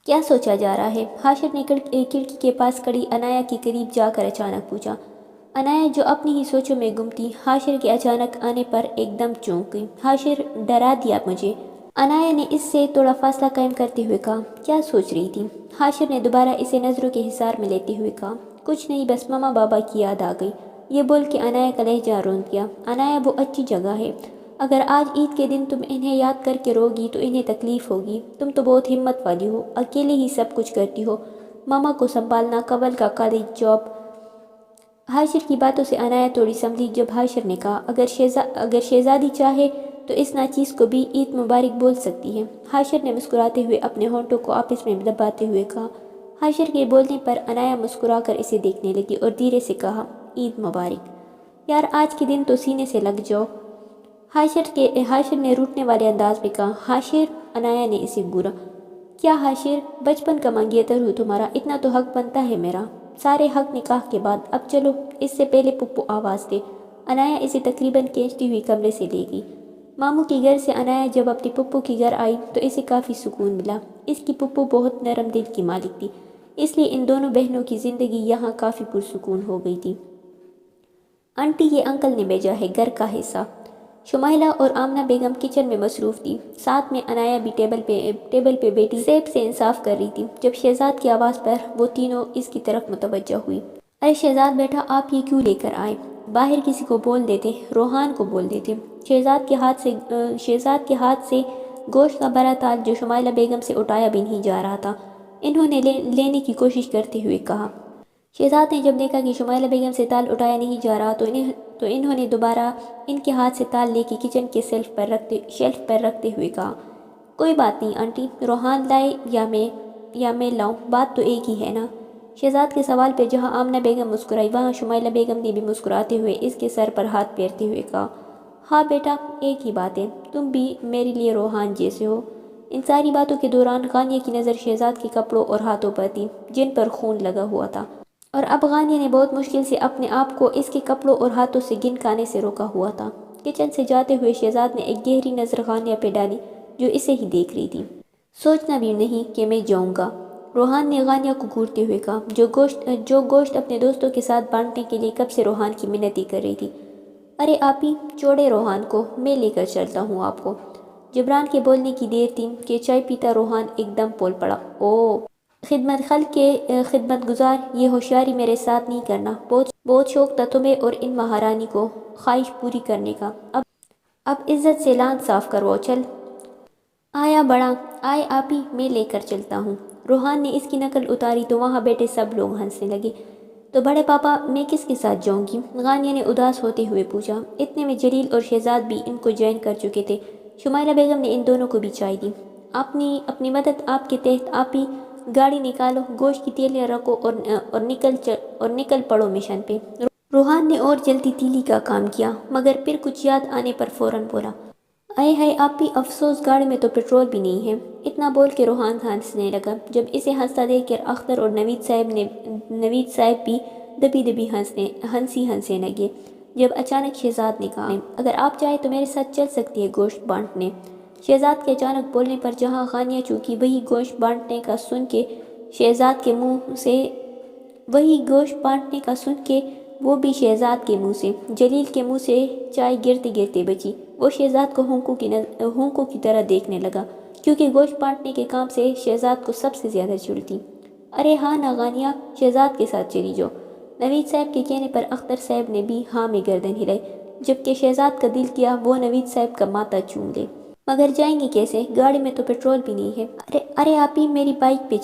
کیا سوچا جا رہا ہے؟ حاشر نے کھڑکی کے پاس کھڑی عنایا کے قریب جا کر اچانک پوچھا۔ عنایا جو اپنی ہی سوچوں میں گم تھی، حاشر کے اچانک آنے پر ایک دم چونک گئی۔ حاشر ڈرا دیا مجھے۔ عنایا نے اس سے تھوڑا فاصلہ قائم کرتے ہوئے کہا۔ کیا سوچ رہی تھی؟ حاشر نے دوبارہ اسے نظروں کے حصار میں لیتے ہوئے کہا۔ کچھ نہیں، بس ماما بابا کی یاد آ گئی۔ یہ بول کے عنایا کا لہجہ روند گیا۔ عنایا، وہ اچھی جگہ ہے۔ اگر آج عید کے دن تم انہیں یاد کر کے رو گی تو انہیں تکلیف ہوگی۔ تم تو بہت ہمت والی ہو، اکیلے ہی سب کچھ کرتی ہو، ماما کو سنبھالنا، قبل کا کالج جاب۔ حاشر کی باتوں سے عنایا تھوڑی سنبھلی جب حاشر نے کہا، اگر شہزادی چاہے تو اس ناچیز کو بھی عید مبارک بول سکتی ہے۔ حاشر نے مسکراتے ہوئے اپنے ہونٹوں کو آپس میں دباتے ہوئے کہا۔ حاشر کے بولنے پر عنایا مسکرا کر اسے دیکھنے لگی اور دھیرے سے کہا، عید مبارک۔ یار، آج کے دن تو سینے سے لگ جاؤ۔ حاشر نے روٹنے والے انداز میں کہا۔ حاشر، عنایا نے اسے گورا۔ کیا حاشر؟ بچپن کا منگیتر ہوں تمہارا، اتنا تو حق بنتا ہے میرا۔ سارے حق نکاح کے بعد، اب چلو۔ اس سے پہلے پپو آواز دے۔ عنایا اسے تقریباً کھینچتی ہوئی کمرے سے لے گئی۔ ماموں کے گھر سے عنایا جب اپنی پپو کے گھر آئی تو اسے کافی سکون ملا۔ اس کی پپو بہت نرم دل کی مالک تھی، اس لیے ان دونوں بہنوں کی زندگی یہاں کافی پرسکون ہو گئی تھی۔ آنٹی، یہ انکل نے بھیجا ہے گھر کا حصہ۔ شمائلہ اور آمنہ بیگم کچن میں مصروف تھی، ساتھ میں عنایا بھی ٹیبل پہ بیٹھی سیب سے انصاف کر رہی تھی۔ جب شہزاد کی آواز پر وہ تینوں اس کی طرف متوجہ ہوئی۔ ارے شہزاد بیٹا، آپ یہ کیوں لے کر آئے؟ باہر کسی کو بول دیتے، روحان کو بول دیتے۔ شہزاد کے ہاتھ سے گوشت کا بڑا تال جو شمائلہ بیگم سے اٹھایا بھی نہیں جا رہا تھا، انہوں نے لینے کی کوشش کرتے ہوئے کہا۔ شہزاد نے جب دیکھا کہ شمائلہ بیگم سے تال اٹھایا نہیں جا رہا تو انہوں نے دوبارہ ان کے ہاتھ سے تال لے کے کچن کے شیلف پر رکھتے ہوئے کہا، کوئی بات نہیں آنٹی، روحان لائے یا میں لاؤں، بات تو ایک ہی ہے نا۔ شہزاد کے سوال پہ جہاں آمنہ بیگم مسکرائی، وہاں شمائلہ بیگم نے بھی مسکراتے ہوئے اس کے سر پر ہاتھ پھیرتے ہوئے کہا، ہاں بیٹا، ایک ہی بات ہے، تم بھی میرے لیے روحان جیسے ہو۔ ان ساری باتوں کے دوران غانیہ کی نظر شہزاد کے کپڑوں اور ہاتھوں پر تھی جن پر خون لگا ہوا تھا، اور اب غانیہ نے بہت مشکل سے اپنے آپ کو اس کے کپڑوں اور ہاتھوں سے گنکانے سے روکا ہوا تھا۔ کچن سے جاتے ہوئے شہزاد نے ایک گہری نظر غانیہ پہ ڈالی جو اسے ہی دیکھ رہی تھی۔ سوچنا بھی نہیں کہ میں جاؤں گا، روحان نے غانیہ کو گھورتے ہوئے کہا، جو گوشت اپنے دوستوں کے ساتھ بانٹنے کے لیے کب سے روحان کی منتی کر رہی تھی۔ ارے آپی، چھوڑے روحان کو، میں لے کر چلتا ہوں آپ کو۔ جبران کے بولنے کی دیر تھی کہ چائے پیتا روحان ایک دم بول پڑا، اوہ خدمت خلق کے خدمت گزار، یہ ہوشیاری میرے ساتھ نہیں کرنا، بہت شوق تھا تمہیں اور ان مہارانی کو خواہش پوری کرنے کا، اب عزت سے لان صاف کرواؤ، چل۔ آیا بڑا، آئے آپی، میں لے کر چلتا ہوں۔ روحان نے اس کی نقل اتاری تو وہاں بیٹھے سب لوگ ہنسنے لگے۔ تو بڑے پاپا، میں کس کے ساتھ جاؤں گی؟ غانیہ نے اداس ہوتے ہوئے پوچھا۔ اتنے میں جلیل اور شہزاد بھی ان کو جوائن کر چکے تھے۔ شمائلہ بیگم نے ان دونوں کو بھی چائے دی۔ اپنی مدد آپ کے تحت آپی، گاڑی نکالو، گوشت کی تیلیاں رکھو اور نکل پڑو مشن پہ۔ روحان نے اور جلدی تیلی کا کام کیا، مگر پھر کچھ یاد آنے پر فوراً بولا، اے ہائے آپی، افسوس گاڑی میں تو پیٹرول بھی نہیں ہے۔ اتنا بول کے روحان ہنسنے لگا۔ جب اسے ہنستا دیکھ کر اختر اور نوید صاحب بھی دبی ہنسنے لگے۔ جب اچانک شہزاد نے کہا، اگر آپ چاہیں تو میرے ساتھ چل سکتی ہے گوشت بانٹنے۔ شہزاد کے اچانک بولنے پر جہاں غانیہ چونکی وہی گوشت بانٹنے کا سن کے وہ بھی شہزاد کے منہ سے، جلیل کے منہ سے چائے گرتے گرتے بچی۔ وہ شہزاد کو ہونکوں کی طرح دیکھنے لگا، کیونکہ گوشت بانٹنے کے کام سے شہزاد کو سب سے زیادہ چڑ تھی۔ ارے ہاں نا غانیہ، شہزاد کے ساتھ چلی جاؤ۔ نوید صاحب کے کہنے پر اختر صاحب نے بھی ہاں میں گردن ہلائی، جبکہ شہزاد کا دل کیا وہ نوید صاحب کا ماتھا چوم لے۔ مگر جائیں گی کیسے؟ گاڑی میں تو پیٹرول بھی نہیں ہے۔ ارے آپی، میری بائک پہ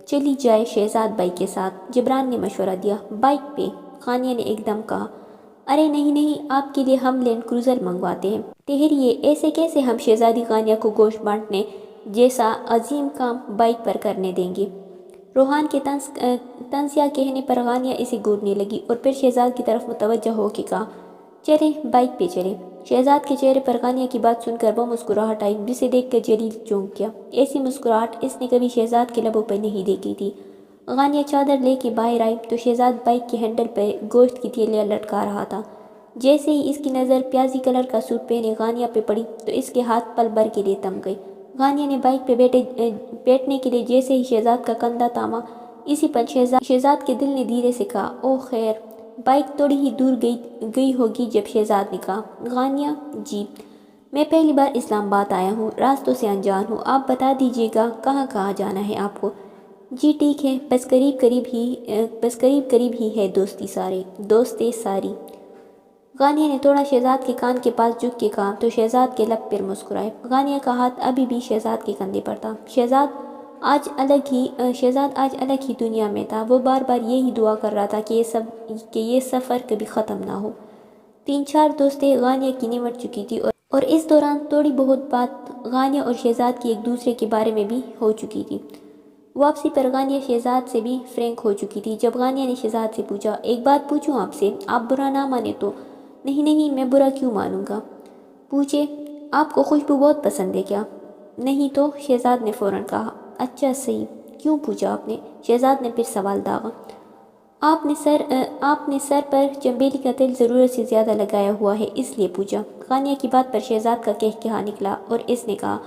چلی جائے شہزاد بھائی کے ساتھ، جبران نے مشورہ دیا۔ بائک پہ؟ غانیہ نے ایک دم کہا۔ ارے نہیں، آپ کے لیے ہم لینڈ کروزر منگواتے ہیں۔ ٹھہریے، ایسے کیسے ہم شہزادی غانیہ کو گوشت بانٹنے جیسا عظیم کام بائک پر کرنے دیں گے؟ روحان کے طنزیہ کہنے پر غانیہ اسے گھورنے لگی اور پھر شہزاد کی طرف متوجہ ہو کے کہا، چلیں بائک پہ چلیں۔ شہزاد کے چہرے پر غانیہ کی بات سن کر وہ مسکراہٹ آئی جسے دیکھ کر جلیل چونک گیا۔ ایسی مسکراہٹ اس نے کبھی شہزاد کے لبوں پر نہیں دیکھی تھی۔ غانیہ چادر لے کے باہر آئی تو شہزاد بائک کے ہینڈل پہ گوشت کی تھیلیاں لٹکا رہا تھا۔ جیسے ہی اس کی نظر پیازی کلر کا سوٹ پہنے غانیہ پہ پڑی تو اس کے ہاتھ پل بھر کے لیے تھم گئے۔ غانیہ نے بائک پہ بیٹھنے کے لیے جیسے ہی شہزاد کا کندھا تھاما، اسی پل شہزاد کے دل نے دھیرے سے کہا، او خیر۔ بائک تھوڑی ہی دور گئی ہوگی جب شہزاد نے کہا، غانیہ جی، میں پہلی بار اسلام آباد آیا ہوں، راستوں سے انجان ہوں، آپ بتا دیجیے گا کہاں جانا ہے آپ کو؟ جی ٹھیک ہے، بس قریب قریب ہی ہے دوستی ساری۔ غانیہ نے تھوڑا شہزاد کے کان کے پاس جھک کے کہا تو شہزاد کے لب پر مسکرائے۔ غانیہ کا ہاتھ ابھی بھی شہزاد کے کندھے پر تھا۔ شہزاد آج الگ ہی دنیا میں تھا۔ وہ بار بار یہی دعا کر رہا تھا کہ یہ سفر کبھی ختم نہ ہو۔ 3-4 دوستیں غانیہ کی نمٹ چکی تھی اور اس دوران تھوڑی بہت بات غانیہ اور شہزاد کی ایک دوسرے کے بارے میں بھی ہو چکی تھی۔ واپسی پر غانیہ شہزاد سے بھی فرینک ہو چکی تھی۔ جب غانیہ نے شہزاد سے پوچھا، ایک بات پوچھوں آپ سے، آپ برا نہ مانے تو؟ نہیں، میں برا کیوں مانوں گا؟ پوچھے، آپ کو خوشبو بہت پسند ہے کیا؟ نہیں تو، شہزاد نے فوراً کہا۔ اچھا صحیح، کیوں پوچھا آپ نے؟ شہزاد نے پھر سوال داغا۔ آپ نے سر پر چنبیلی کا تیل ضرورت سے زیادہ لگایا ہوا ہے، اس لیے پوچھا۔ غانیہ کی بات پر شہزاد کا کہا نکلا اور اس نے کہا،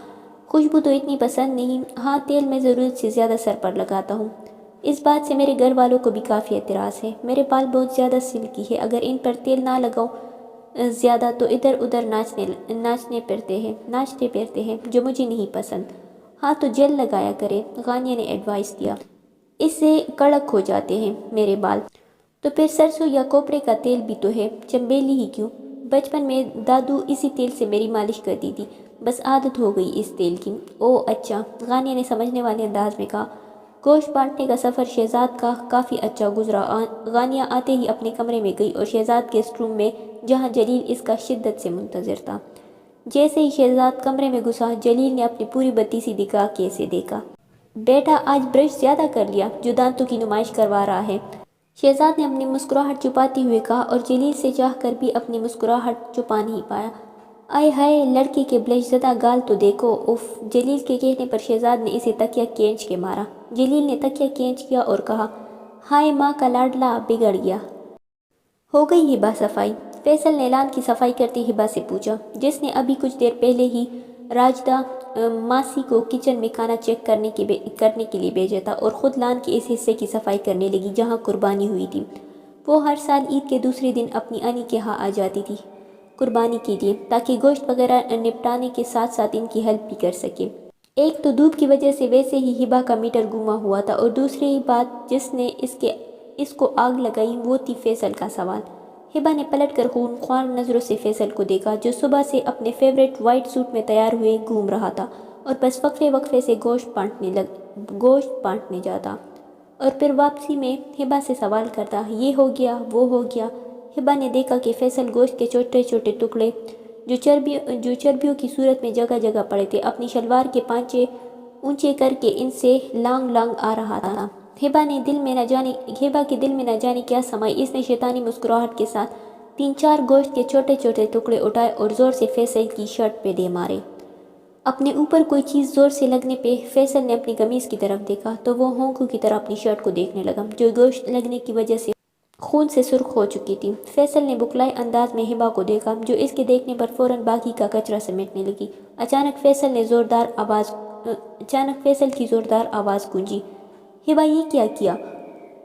خوشبو تو اتنی پسند نہیں، ہاں تیل میں ضرورت سے زیادہ سر پر لگاتا ہوں۔ اس بات سے میرے گھر والوں کو بھی کافی اعتراض ہے۔ میرے بال بہت زیادہ سلکی ہے، اگر ان پر تیل نہ لگاؤں زیادہ تو ادھر ادھر ناچتے پھرتے ہیں جو مجھے نہیں پسند۔ ہاں تو جیل لگایا کرے، غانیہ نے ایڈوائز دیا، اس سے کڑک ہو جاتے ہیں میرے بال۔ تو پھر سرسوں یا کوپرے کا تیل بھی تو ہے، چنبیلی ہی کیوں؟ بچپن میں دادو اسی تیل سے میری مالش کرتی تھی، بس عادت ہو گئی اس تیل کی۔ او اچھا، غانیہ نے سمجھنے والے انداز میں کہا۔ گوشت بانٹنے کا سفر شہزاد کا کافی اچھا گزرا۔ غانیہ آتے ہی اپنے کمرے میں گئی اور شہزاد کے اس روم میں جہاں جلیل اس کا شدت سے منتظر تھا۔ جیسے ہی شہزاد کمرے میں گھسا، جلیل نے اپنی پوری بتی سی دکھا کے اسے دیکھا۔ بیٹا آج برش زیادہ کر لیا، جو دانتوں کی نمائش کروا رہا ہے۔ شہزاد نے اپنی مسکراہٹ چھپاتے ہوئے کہا اور جلیل سے چاہ کر بھی اپنی مسکراہٹ چھپا نہیں پایا۔ آئے ہائے، لڑکے کے بلش زدہ گال تو دیکھو، اف۔ جلیل کے کہنے پر شہزاد نے اسے تکیہ کھینچ کے مارا۔ جلیل نے تکیہ کھینچ کیا اور کہا، ہائے ماں کا لاڈلا بگڑ گیا۔ ہو گئی ہبا صفائی؟ فیصل نے لان کی صفائی کرتے ہبا سے پوچھا، جس نے ابھی کچھ دیر پہلے ہی راجدہ ماسی کو کچن میں کھانا چیک کرنے کے لیے بھیجا تھا اور خود لان کے اس حصے کی صفائی کرنے لگی جہاں قربانی ہوئی تھی۔ وہ ہر سال عید کے دوسرے دن اپنی انھی کے ہاں آ جاتی تھی قربانی کے لیے، تاکہ گوشت وغیرہ نپٹانے کے ساتھ ساتھ ان کی ہیلپ بھی کر سکے۔ ایک تو دھوپ کی وجہ سے ویسے ہی ہبا کا میٹر گما ہوا تھا اور دوسری بات جس نے اس کو آگ لگائی وہ تھی فیصل کا سوال۔ ہبا نے پلٹ کر خونخوار نظروں سے فیصل کو دیکھا، جو صبح سے اپنے فیورٹ وائٹ سوٹ میں تیار ہوئے گھوم رہا تھا اور بس وقفے سے گوشت بانٹنے جاتا اور پھر واپسی میں ہبا سے سوال کرتا، یہ ہو گیا، وہ ہو گیا۔ ہبا نے دیکھا کہ فیصل گوشت کے چھوٹے چھوٹے ٹکڑے جو چربیوں کی صورت میں جگہ جگہ پڑے تھے اپنی شلوار کے پانچے اونچے کر کے ان سے لانگ آ رہا تھا۔ ہبا کے دل میں نہ جانے کیا سمائی، اس نے شیطانی مسکراہٹ کے ساتھ 3-4 گوشت کے چھوٹے چھوٹے ٹکڑے اٹھائے اور زور سے فیصل کی شرٹ پہ دے مارے۔ اپنے اوپر کوئی چیز زور سے لگنے پہ فیصل نے اپنی قمیض کی طرف دیکھا تو وہ ہونکوں کی طرح اپنی شرٹ کو دیکھنے لگا جو گوشت لگنے کی وجہ سے خون سے سرخ ہو چکی تھی۔ فیصل نے بکلائے انداز میں ہبا کو دیکھا جو اس کے دیکھنے پر فوراً باقی کا کچرا سمیٹنے لگی۔ اچانک فیصل کی زوردار آواز گونجی، ہبا یہ کیا کیا؟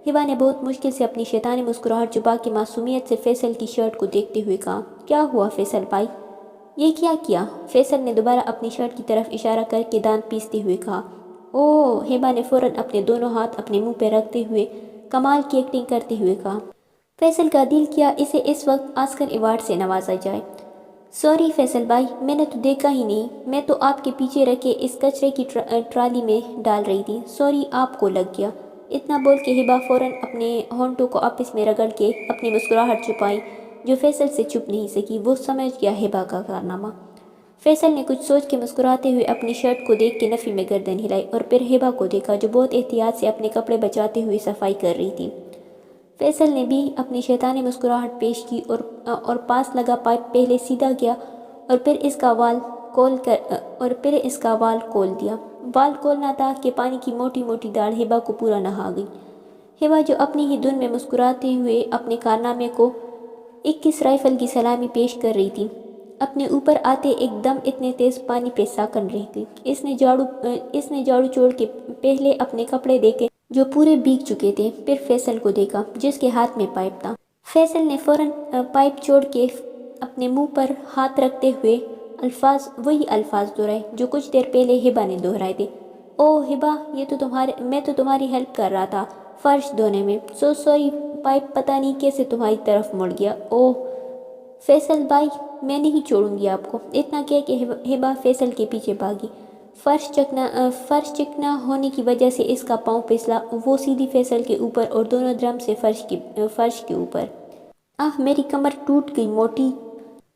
ہبا نے بہت مشکل سے اپنی شیطانی مسکراہٹ چھپا کے معصومیت سے فیصل کی شرٹ کو دیکھتے ہوئے کہا، کیا ہوا فیصل بھائی؟ یہ کیا کیا؟ فیصل نے دوبارہ اپنی شرٹ کی طرف اشارہ کر کے دانت پیستے ہوئے کہا۔ اوہ، ہبا نے فوراً اپنے دونوں ہاتھ اپنے منہ پہ رکھتے ہوئے کمال کی ایکٹنگ کرتے ہوئے کہا۔ فیصل کا دل کیا اسے اس وقت آسکر ایوارڈ سے نوازا جائے۔ سوری فیصل بھائی، میں نے تو دیکھا ہی نہیں، میں تو آپ کے پیچھے رکھے اس کچرے کی ٹرالی میں ڈال رہی تھی، سوری آپ کو لگ گیا۔ اتنا بول کے ہبا فوراً اپنے ہونٹوں کو آپس میں رگڑ کے اپنی مسکراہٹ چھپائی جو فیصل سے چھپ نہیں سکی۔ وہ سمجھ گیا ہبا کا کارنامہ۔ فیصل نے کچھ سوچ کے مسکراتے ہوئے اپنی شرٹ کو دیکھ کے نفی میں گردن ہلائی اور پھر ہبا کو دیکھا جو بہت احتیاط سے اپنے کپڑے بچاتے ہوئے صفائی کر رہی تھی۔ فیصل نے بھی اپنی شیطانی مسکراہٹ پیش کی اور پاس لگا پائپ پہلے سیدھا کیا اور پھر اس کا وال کھول دیا۔ وال کھولنا تھا کہ پانی کی موٹی موٹی داڑھ ہبا کو پورا نہا گئی۔ ہبا جو اپنی ہی دھن میں مسکراتے ہوئے اپنے کارنامے کو 21 رائفل کی سلامی پیش کر رہی تھی، اپنے اوپر آتے ایک دم اتنے تیز پانی پہ ساکن رہ گئی۔ اس نے جھاڑو چھوڑ کے پہلے اپنے کپڑے دیکھے جو پورے بھیگ چکے تھے، پھر فیصل کو دیکھا جس کے ہاتھ میں پائپ تھا۔ فیصل نے فوراً پائپ چھوڑ کے اپنے منہ پر ہاتھ رکھتے ہوئے وہی الفاظ دہرائے جو کچھ دیر پہلے ہبا نے دہرائے تھے۔ اوہ ہبا، میں تو تمہاری ہیلپ کر رہا تھا فرش دھونے میں، سو سوری، پائپ پتہ نہیں کیسے تمہاری طرف مڑ گیا۔ اوہ فیصل بھائی، میں نہیں چھوڑوں گی آپ کو۔ اتنا کہہ کے ہبا فیصل کے پیچھے بھاگی۔ فرش چکنا ہونے کی وجہ سے اس کا پاؤں پھسلا، وہ سیدھی فیصل کے اوپر اور دونوں درم سے فرش کے اوپر۔ آہ میری کمر ٹوٹ گئی موٹی۔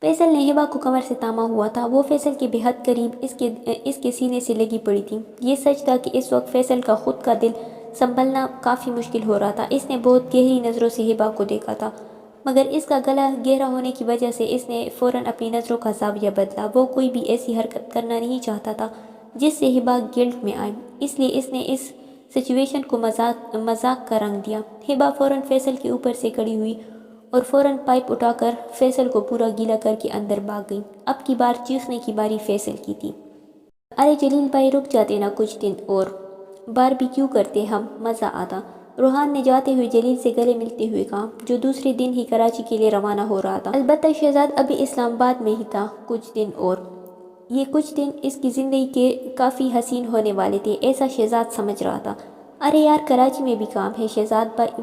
فیصل نے ہبا کو کمر سے تاما ہوا تھا، وہ فیصل کے بے حد قریب اس کے سینے سے لگی پڑی تھی۔ یہ سچ تھا کہ اس وقت فیصل کا خود کا دل سنبھلنا کافی مشکل ہو رہا تھا۔ اس نے بہت گہری نظروں سے ہبا کو دیکھا تھا، مگر اس کا گلا گہرا ہونے کی وجہ سے اس نے فوراً اپنی نظروں کا زاویہ بدلا۔ وہ کوئی بھی ایسی حرکت کرنا نہیں چاہتا تھا جس سے ہبا گلٹ میں آئے، اس لیے اس نے اس سچویشن کو مذاق کا رنگ دیا۔ ہبا فوراً فیصل کے اوپر سے کھڑی ہوئی اور فوراً پائپ اٹھا کر فیصل کو پورا گیلا کر کے اندر بھاگ گئی۔ اب کی بار چیخنے کی باری فیصل کی تھی۔ ارے جلیل بھائی، رک جاتے نا کچھ دن اور، باربیکیو کرتے ہم، مزہ آتا۔ روحان نے جاتے ہوئے جلیل سے گلے ملتے ہوئے کہا، جو دوسرے دن ہی کراچی کے لیے روانہ ہو رہا تھا۔ البتہ شہزاد ابھی اسلام آباد میں ہی تھا کچھ دن اور۔ یہ کچھ دن اس کی زندگی کے کافی حسین ہونے والے تھے، ایسا شہزاد سمجھ رہا تھا۔ ارے یار، کراچی میں بھی کام ہے،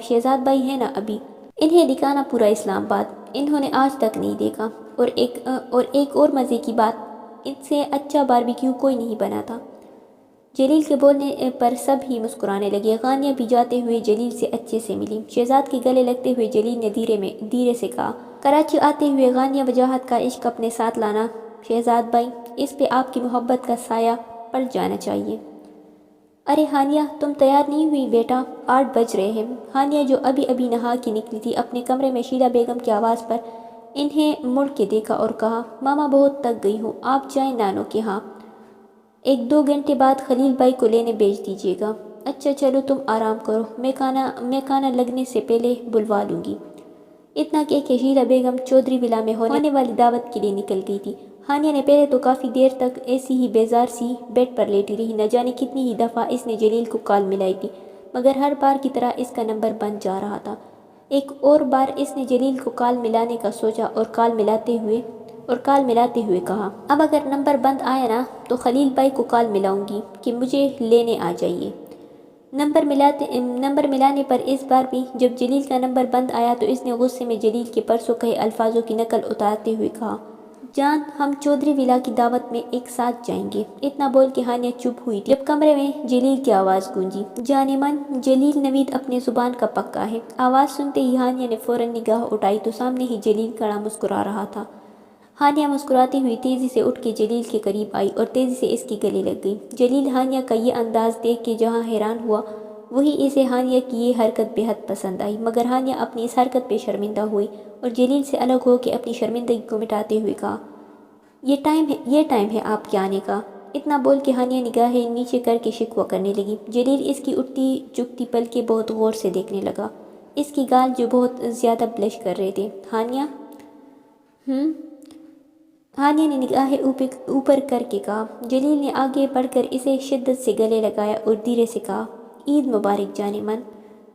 شہزاد بھائی ہے نا ابھی، انہیں دکھانا پورا اسلام آباد، انہوں نے آج تک نہیں دیکھا۔ اور ایک اور مزے کی بات، ان سے اچھا باربیکیو کوئی نہیں بنا تھا۔ جلیل کے بولنے پر سب ہی مسکرانے لگے۔ غانیہ بھی جاتے ہوئے جلیل سے اچھے سے ملی۔ شہزاد کے گلے لگتے ہوئے جلیل نے دھیرے سے کہا، کراچی آتے ہوئے غانیہ وجاہت کا عشق اپنے ساتھ لانا شہزاد بھائی، اس پہ آپ کی محبت کا سایہ پڑ جانا چاہیے۔ ارے ہانیہ، تم تیار نہیں ہوئی بیٹا؟ 8 بج رہے ہیں۔ ہانیہ جو ابھی نہا کے نکلی تھی، اپنے کمرے میں شیلا بیگم کی آواز پر انہیں مڑ کے دیکھا اور کہا، ماما بہت تک گئی ہوں، آپ جائیں نانو کے ہاں، 1-2 گھنٹے بعد خلیل بھائی کو لینے بھیج دیجیے گا۔ اچھا چلو تم آرام کرو، میں کھانا لگنے سے پہلے بلوا لوں گی۔ اتنا کہہ کے شیلا بیگم چودھری ولا میں ہونے والی دعوت کے لیے نکل گئی تھی۔ ہانیہ نے پہلے تو کافی دیر تک ایسی ہی بیزار سی بیڈ پر لیٹی رہی۔ نہ جانے کتنی ہی دفعہ اس نے جلیل کو کال ملائی تھی، مگر ہر بار کی طرح اس کا نمبر بند جا رہا تھا۔ ایک اور بار اس نے جلیل کو کال ملانے کا سوچا اور کال ملاتے ہوئے کہا، اب اگر نمبر بند آیا نا تو خلیل بھائی کو کال ملاؤں گی کہ مجھے لینے آ جائیے۔ نمبر ملانے پر اس بار بھی جب جلیل کا نمبر بند آیا تو اس نے غصے میں جلیل کے پرسوں کہے الفاظوں کی نقل اتارتے ہوئے کہا، جان، ہم چودھری ولا کی دعوت میں ایک ساتھ جائیں گے۔ اتنا بول کے ہانیہ چپ ہوئی تھی جب کمرے میں جلیل کی آواز گونجی، جانے من، جلیل نوید اپنے زبان کا پکا ہے۔ آواز سنتے ہی ہانیہ نے فوراً نگاہ اٹھائی تو سامنے ہی جلیل کھڑا مسکرا رہا تھا۔ ہانیہ مسکراتی ہوئی تیزی سے اٹھ کے جلیل کے قریب آئی اور تیزی سے اس کی گلے لگ گئی۔ جلیل ہانیہ کا یہ انداز دیکھ کے جہاں حیران ہوا، وہی اسے ہانیہ کی یہ حرکت بے حد پسند آئی، مگر ہانیہ اپنی اس حرکت پہ شرمندہ ہوئی اور جلیل سے الگ ہو کے اپنی شرمندگی کو مٹاتے ہوئے کہا، یہ ٹائم ہے آپ کے آنے کا۔ اتنا بول کے ہانیہ نگاہیں نیچے کر کے شکوہ کرنے لگی۔ جلیل اس کی اٹھتی جھکتی پلکیں بہت غور سے دیکھنے لگا، اس کی گال جو بہت زیادہ بلش کر رہے تھے۔ ہانیہ ہانیہ نے نگاہیں اوپر کر کے کہا۔ جلیل نے آگے بڑھ کر اسے شدت سے گلے لگایا اور دھیرے سے کہا، عید مبارک جانے من۔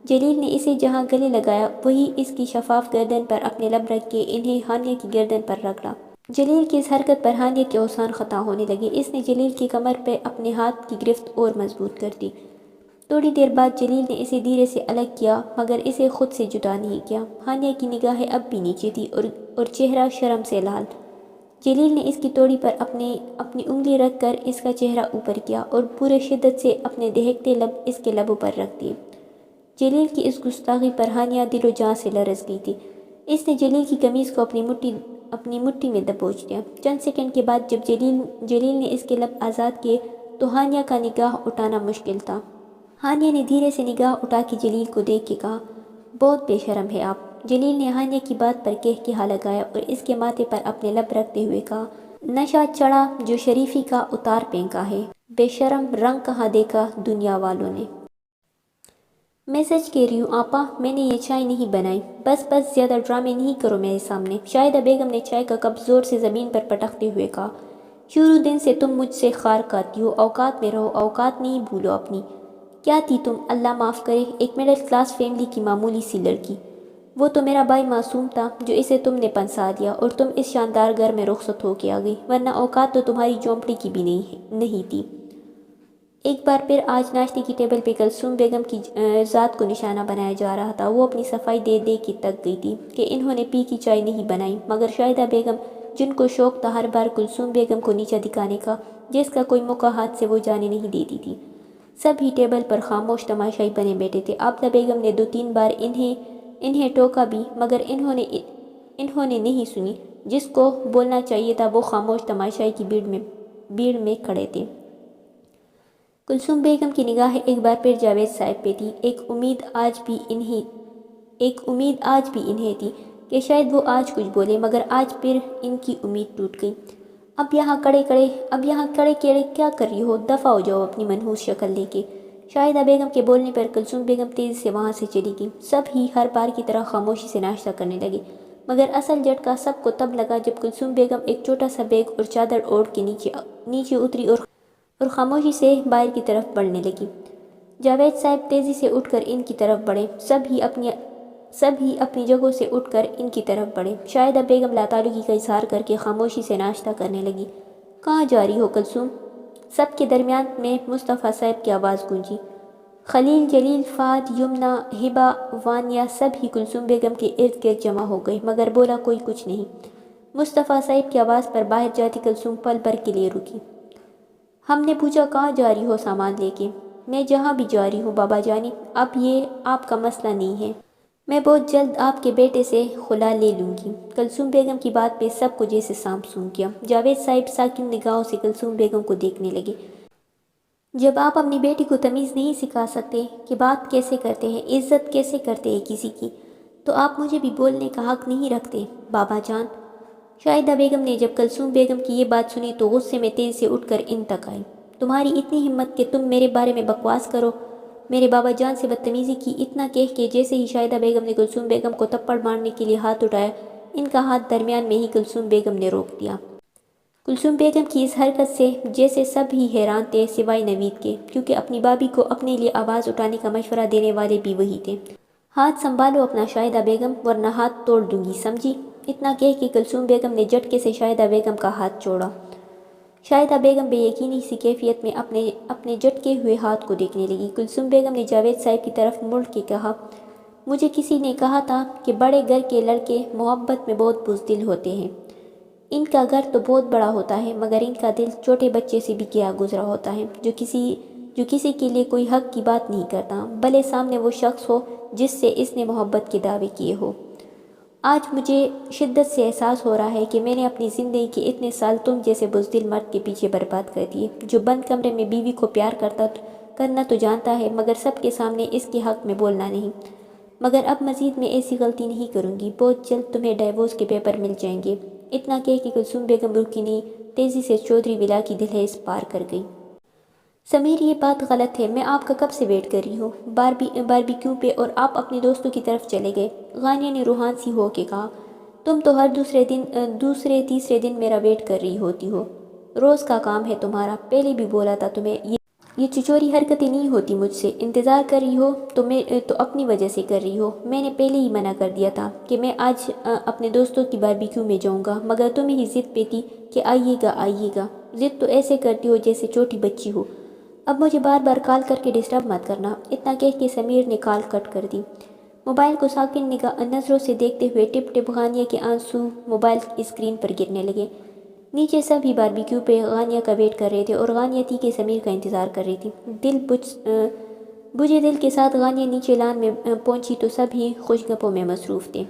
جلیل نے اسے جہاں گلے لگایا وہیں اس کی شفاف گردن پر اپنے لب رکھ کے انہیں ہانیہ کی گردن پر رگڑا۔ جلیل کی اس حرکت پر ہانیہ کے اوزان خطا ہونے لگے۔ اس نے جلیل کی کمر پہ اپنے ہاتھ کی گرفت اور مضبوط کر دی۔ تھوڑی دیر بعد جلیل نے اسے دھیرے سے الگ کیا، مگر اسے خود سے جدا نہیں کیا۔ ہانیہ کی نگاہیں اب بھی نیچے تھی اور چہرہ شرم سے لال۔ جلیل نے اس کی توڑی پر اپنی انگلی رکھ کر اس کا چہرہ اوپر کیا اور پورے شدت سے اپنے دہکتے لب اس کے لبوں پر رکھ دیے۔ جلیل کی اس گستاخی پر ہانیہ دل و جان سے لرز گئی تھی۔ اس نے جلیل کی قمیض کو اپنی مٹھی میں دبوچ دیا۔ چند سیکنڈ کے بعد جب جلیل نے اس کے لب آزاد کیے تو ہانیہ کا نگاہ اٹھانا مشکل تھا۔ ہانیہ نے دھیرے سے نگاہ اٹھا کے جلیل کو دیکھ کے کہا، بہت بے شرم ہے آپ۔ جلیل نے ہانیہ کی بات پر کہہ ہاں لگایا اور اس کے ماتھے پر اپنے لب رکھتے ہوئے کہا، نشہ چڑھا جو شریفی کا اتار پھینکا ہے، بے شرم رنگ کہاں دیکھا دنیا والوں نے۔ میں سچ کہہ رہی ہوں آپا، میں نے یہ چائے نہیں بنائی۔ بس بس، زیادہ ڈرامے نہیں کرو میرے سامنے، شاہدہ بیگم نے چائے کا کپ زور سے زمین پر پٹکتے ہوئے کہا۔ شروع دن سے تم مجھ سے خار کھاتی ہو، اوقات میں رہو، اوقات نہیں بھولو اپنی۔ کیا تھی تم، اللہ معاف کرے، ایک مڈل کلاس فیملی کی معمولی سی لڑکی۔ وہ تو میرا بھائی معصوم تھا جو اسے تم نے پنسا دیا اور تم اس شاندار گھر میں رخصت ہو کے آ گئی، ورنہ اوقات تو تمہاری جھونپڑی کی بھی نہیں تھی۔ ایک بار پھر آج ناشتے کی ٹیبل پہ کلثوم بیگم کی ذات کو نشانہ بنایا جا رہا تھا۔ وہ اپنی صفائی دے دے کے تک گئی تھی کہ انہوں نے پی کی چائے نہیں بنائی، مگر شاہدہ بیگم، جن کو شوق تھا ہر بار کلثوم بیگم کو نیچا دکھانے کا، جس کا کوئی موقع ہاتھ سے وہ جانے نہیں دیتی تھی، سب ہی ٹیبل پر خاموش تماشائی بنے بیٹھے تھے۔ عابدہ بیگم نے 2-3 بار انہیں ٹوکا بھی، مگر انہوں نے نہیں سنی۔ جس کو بولنا چاہیے تھا وہ خاموش تماشائی کی بھیڑ میں کھڑے تھے۔ کلثوم بیگم کی نگاہیں ایک بار پھر جاوید صاحب پہ تھی۔ ایک امید آج بھی انہیں تھی کہ شاید وہ آج کچھ بولے، مگر آج پھر ان کی امید ٹوٹ گئی۔ اب یہاں کڑے کیا کر رہی ہو، دفع ہو جاؤ اپنی منحوس شکل لے کے۔ شاہدہ بیگم کے بولنے پر کلثوم بیگم تیزی سے وہاں سے چلی گئی۔ سب ہی ہر بار کی طرح خاموشی سے ناشتہ کرنے لگے، مگر اصل جھٹکا سب کو تب لگا جب کلثوم بیگم ایک چھوٹا سا بیگ اور چادر اوڑھ کے نیچے اتری اور خاموشی سے باہر کی طرف بڑھنے لگی۔ جاوید صاحب تیزی سے اٹھ کر ان کی طرف بڑھے، سب ہی اپنی جگہوں سے اٹھ کر ان کی طرف بڑھے۔ شاہدہ بیگم لاتعلقی کا اظہار کر کے خاموشی سے ناشتہ کرنے لگی۔ کہاں جا رہی ہو کلثوم؟ سب کے درمیان میں مصطفیٰ صاحب کی آواز گونجی۔ خلیل، جلیل، فہد، یمنا، ہبا، وانیہ سب ہی کلثوم بیگم کے ارد گرد جمع ہو گئے، مگر بولا کوئی کچھ نہیں۔ مصطفیٰ صاحب کی آواز پر باہر جاتی کلثوم پل بھر کے لیے رکی۔ ہم نے پوچھا کہاں جا رہی ہو سامان لے کے؟ میں جہاں بھی جا رہی ہوں بابا جانی، اب یہ آپ کا مسئلہ نہیں ہے، میں بہت جلد آپ کے بیٹے سے خلا لے لوں گی۔ کلثوم بیگم کی بات پہ سب کو جیسے سانپ سونگھ گیا۔ جاوید صاحب ساکن نگاہوں سے کلثوم بیگم کو دیکھنے لگے۔ جب آپ اپنی بیٹی کو تمیز نہیں سکھا سکتے کہ بات کیسے کرتے ہیں، عزت کیسے کرتے ہیں کسی کی، تو آپ مجھے بھی بولنے کا حق نہیں رکھتے بابا جان۔ شاہدہ بیگم نے جب کلثوم بیگم کی یہ بات سنی تو غصے میں تیزی سے اٹھ کر ان تک آئی۔ تمہاری اتنی ہمت کہ تم میرے بارے میں بکواس کرو، میرے بابا جان سے بدتمیزی کی، اتنا کہہ کے جیسے ہی شاہدہ بیگم نے کلثوم بیگم کو تھپڑ مارنے کے لیے ہاتھ اٹھایا، ان کا ہاتھ درمیان میں ہی کلثوم بیگم نے روک دیا۔ کلثوم بیگم کی اس حرکت سے جیسے سب ہی حیران تھے سوائے نوید کے، کیونکہ اپنی بابی کو اپنے لیے آواز اٹھانے کا مشورہ دینے والے بھی وہی تھے۔ ہاتھ سنبھالو اپنا شاہدہ بیگم، ورنہ ہاتھ توڑ دوں گی، سمجھی؟ اتنا کہہ کے کلثوم بیگم نے جھٹکے سے شاہدہ بیگم کا ہاتھ چھوڑا۔ شاہدہ بیگم بے یقینی سی کیفیت میں اپنے جھٹکے ہوئے ہاتھ کو دیکھنے لگی۔ کلثوم بیگم نے جاوید صاحب کی طرف مڑ کے کہا، مجھے کسی نے کہا تھا کہ بڑے گھر کے لڑکے محبت میں بہت بزدل ہوتے ہیں۔ ان کا گھر تو بہت بڑا ہوتا ہے، مگر ان کا دل چھوٹے بچے سے بھی کیا گزرا ہوتا ہے، جو کسی کے لیے کوئی حق کی بات نہیں کرتا، بھلے سامنے وہ شخص ہو جس سے اس نے محبت کے دعوے کیے ہو۔ آج مجھے شدت سے احساس ہو رہا ہے کہ میں نے اپنی زندگی کے اتنے سال تم جیسے بزدل مرد کے پیچھے برباد کر دیے، جو بند کمرے میں بیوی کو پیار کرنا تو جانتا ہے، مگر سب کے سامنے اس کے حق میں بولنا نہیں۔ مگر اب مزید میں ایسی غلطی نہیں کروں گی، بہت جلد تمہیں ڈائیورس کے پیپر مل جائیں گے۔ اتنا کہہ کہ کلثوم بیگم رکی نہیں، تیزی سے چودھری ولا کی دہلیز پار کر گئی۔ سمیر، یہ بات غلط ہے، میں آپ کا کب سے ویٹ کر رہی ہوں باربیکیو پہ، اور آپ اپنے دوستوں کی طرف چلے گئے۔ غانیہ نے روحان سی ہو کے کہا، تم تو ہر دوسرے تیسرے دن میرا ویٹ کر رہی ہوتی ہو، روز کا کام ہے تمہارا، پہلے بھی بولا تھا تمہیں یہ چچوری حرکتیں نہیں ہوتی مجھ سے، انتظار کر رہی ہو تو اپنی وجہ سے کر رہی ہو، میں نے پہلے ہی منع کر دیا تھا کہ میں آج اپنے دوستوں کی باربیکیو میں جاؤں گا، مگر تم ہی ضد پہ تھی کہ آئیے گا، ضد تو ایسے کرتی ہو جیسے چھوٹی بچی ہو۔ اب مجھے بار بار کال کر کے ڈسٹرب مت کرنا۔ اتنا کہہ کے سمیر نے کال کٹ کر دی۔ موبائل کو ساکن نظروں سے دیکھتے ہوئے ٹپ ٹپ غانیہ کے آنسو موبائل اسکرین پر گرنے لگے۔ نیچے سب ہی باربیکیو پہ غانیہ کا ویٹ کر رہے تھے اور غانیہ تھی کہ سمیر کا انتظار کر رہی تھی۔ بجھے دل کے ساتھ غانیہ نیچے لان میں پہنچی تو سب ہی خوش گپوں میں مصروف تھے۔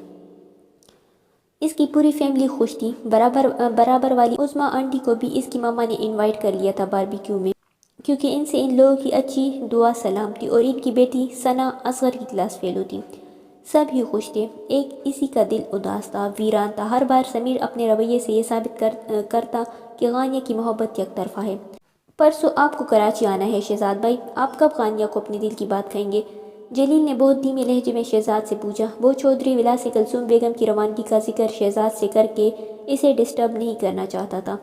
اس کی پوری فیملی خوش تھی، برابر والی عظمیٰ آنٹی کو بھی اس کی ماما نے انوائٹ کر لیا تھا باربیکیو میں، کیونکہ ان سے ان لوگوں کی اچھی دعا سلام تھی، اور ان کی بیٹی ثنا اصغر کی کلاس فیلو تھی۔ سب ہی خوش تھے، ایک اسی کا دل اداس تھا، ویران تھا۔ ہر بار سمیر اپنے رویے سے یہ ثابت کرتا کہ غانیہ کی محبت یک طرفہ ہے۔ پرسوں آپ کو کراچی آنا ہے شہزاد بھائی، آپ کب غانیہ کو اپنے دل کی بات کہیں گے؟ جلیل نے بہت دھیمے لہجے میں شہزاد سے پوچھا۔ وہ چودھری ولا سے کلثوم بیگم کی روانگی کا ذکر شہزاد سے کر کے اسے ڈسٹرب نہیں کرنا چاہتا تھا۔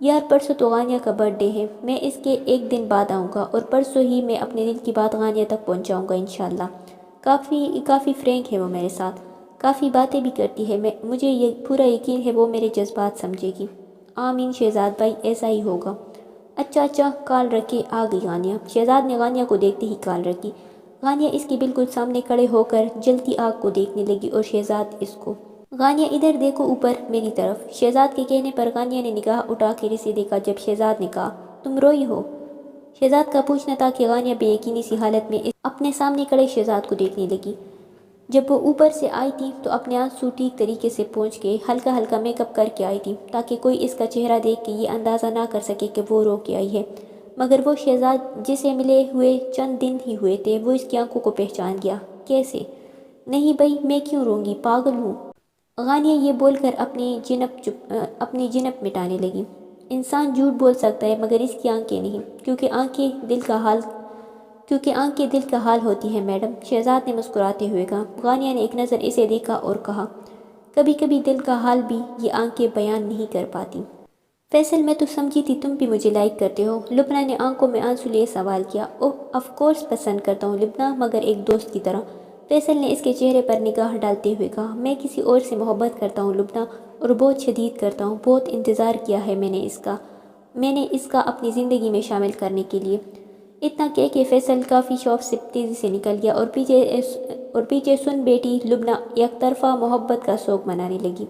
یار پرسوں تو غانیہ کا برتھ ڈے ہے، میں اس کے ایک دن بعد آؤں گا اور پرسوں ہی میں اپنے دل کی بات غانیہ تک پہنچاؤں گا انشاءاللہ۔ کافی فرینک ہے وہ میرے ساتھ، کافی باتیں بھی کرتی ہے، مجھے یہ پورا یقین ہے وہ میرے جذبات سمجھے گی۔ آمین شہزاد بھائی، ایسا ہی ہوگا۔ اچھا کال رکھے، آ گئی غانیہ۔ شہزاد نے غانیہ کو دیکھتے ہی کال رکھی۔ غانیہ اس کے بالکل سامنے کھڑے ہو کر جلتی آگ کو دیکھنے لگی اور شہزاد اس کو۔ غانیہ ادھر دیکھو اوپر میری طرف۔ شہزاد کے کہنے پر غانیہ نے نگاہ اٹھا کر اسے دیکھا۔ جب شہزاد نے کہا تم روئی ہو؟ شہزاد کا پوچھنا تھا کہ غانیہ بے یقینی سی حالت میں اپنے سامنے کھڑے شہزاد کو دیکھنے لگی۔ جب وہ اوپر سے آئی تھی تو اپنے آنسو ٹھیک طریقے سے پہنچ کے ہلکا میک اپ کر کے آئی تھی تاکہ کوئی اس کا چہرہ دیکھ کے یہ اندازہ نہ کر سکے کہ وہ رو کے آئی ہے۔ مگر وہ شہزاد جسے ملے ہوئے چند دن ہی ہوئے تھے وہ اس کی آنکھوں کو پہچان گیا۔ کیسے؟ نہیں بھائی، میں کیوں روں گی، پاگل ہوں؟ غانیہ یہ بول کر اپنی جنپ مٹانے لگی۔ انسان جھوٹ بول سکتا ہے مگر اس کی آنکھیں نہیں، کیونکہ آنکھیں دل کا حال ہوتی ہیں میڈم، شہزاد نے مسکراتے ہوئے کہا۔ غانیہ نے ایک نظر اسے دیکھا اور کہا کبھی کبھی دل کا حال بھی یہ آنکھیں بیان نہیں کر پاتی۔ فیصل میں تو سمجھی تھی تم بھی مجھے لائک کرتے ہو، لبنہ نے آنکھوں میں آنسو لیے سوال کیا۔ اوہ آف کورس پسند کرتا ہوں لبنہ، مگر ایک دوست کی طرح۔ فیصل نے اس کے چہرے پر نگاہ ڈالتے ہوئے کہا میں کسی اور سے محبت کرتا ہوں لبنہ، اور بہت شدید کرتا ہوں، بہت انتظار کیا ہے میں نے اس کا اپنی زندگی میں شامل کرنے کے لیے۔ اتنا کہہ کے فیصل کافی شوق سے تیزی سے نکل گیا اور پیچھے سن بیٹی لبنہ یک طرفہ محبت کا شوق منانے لگی۔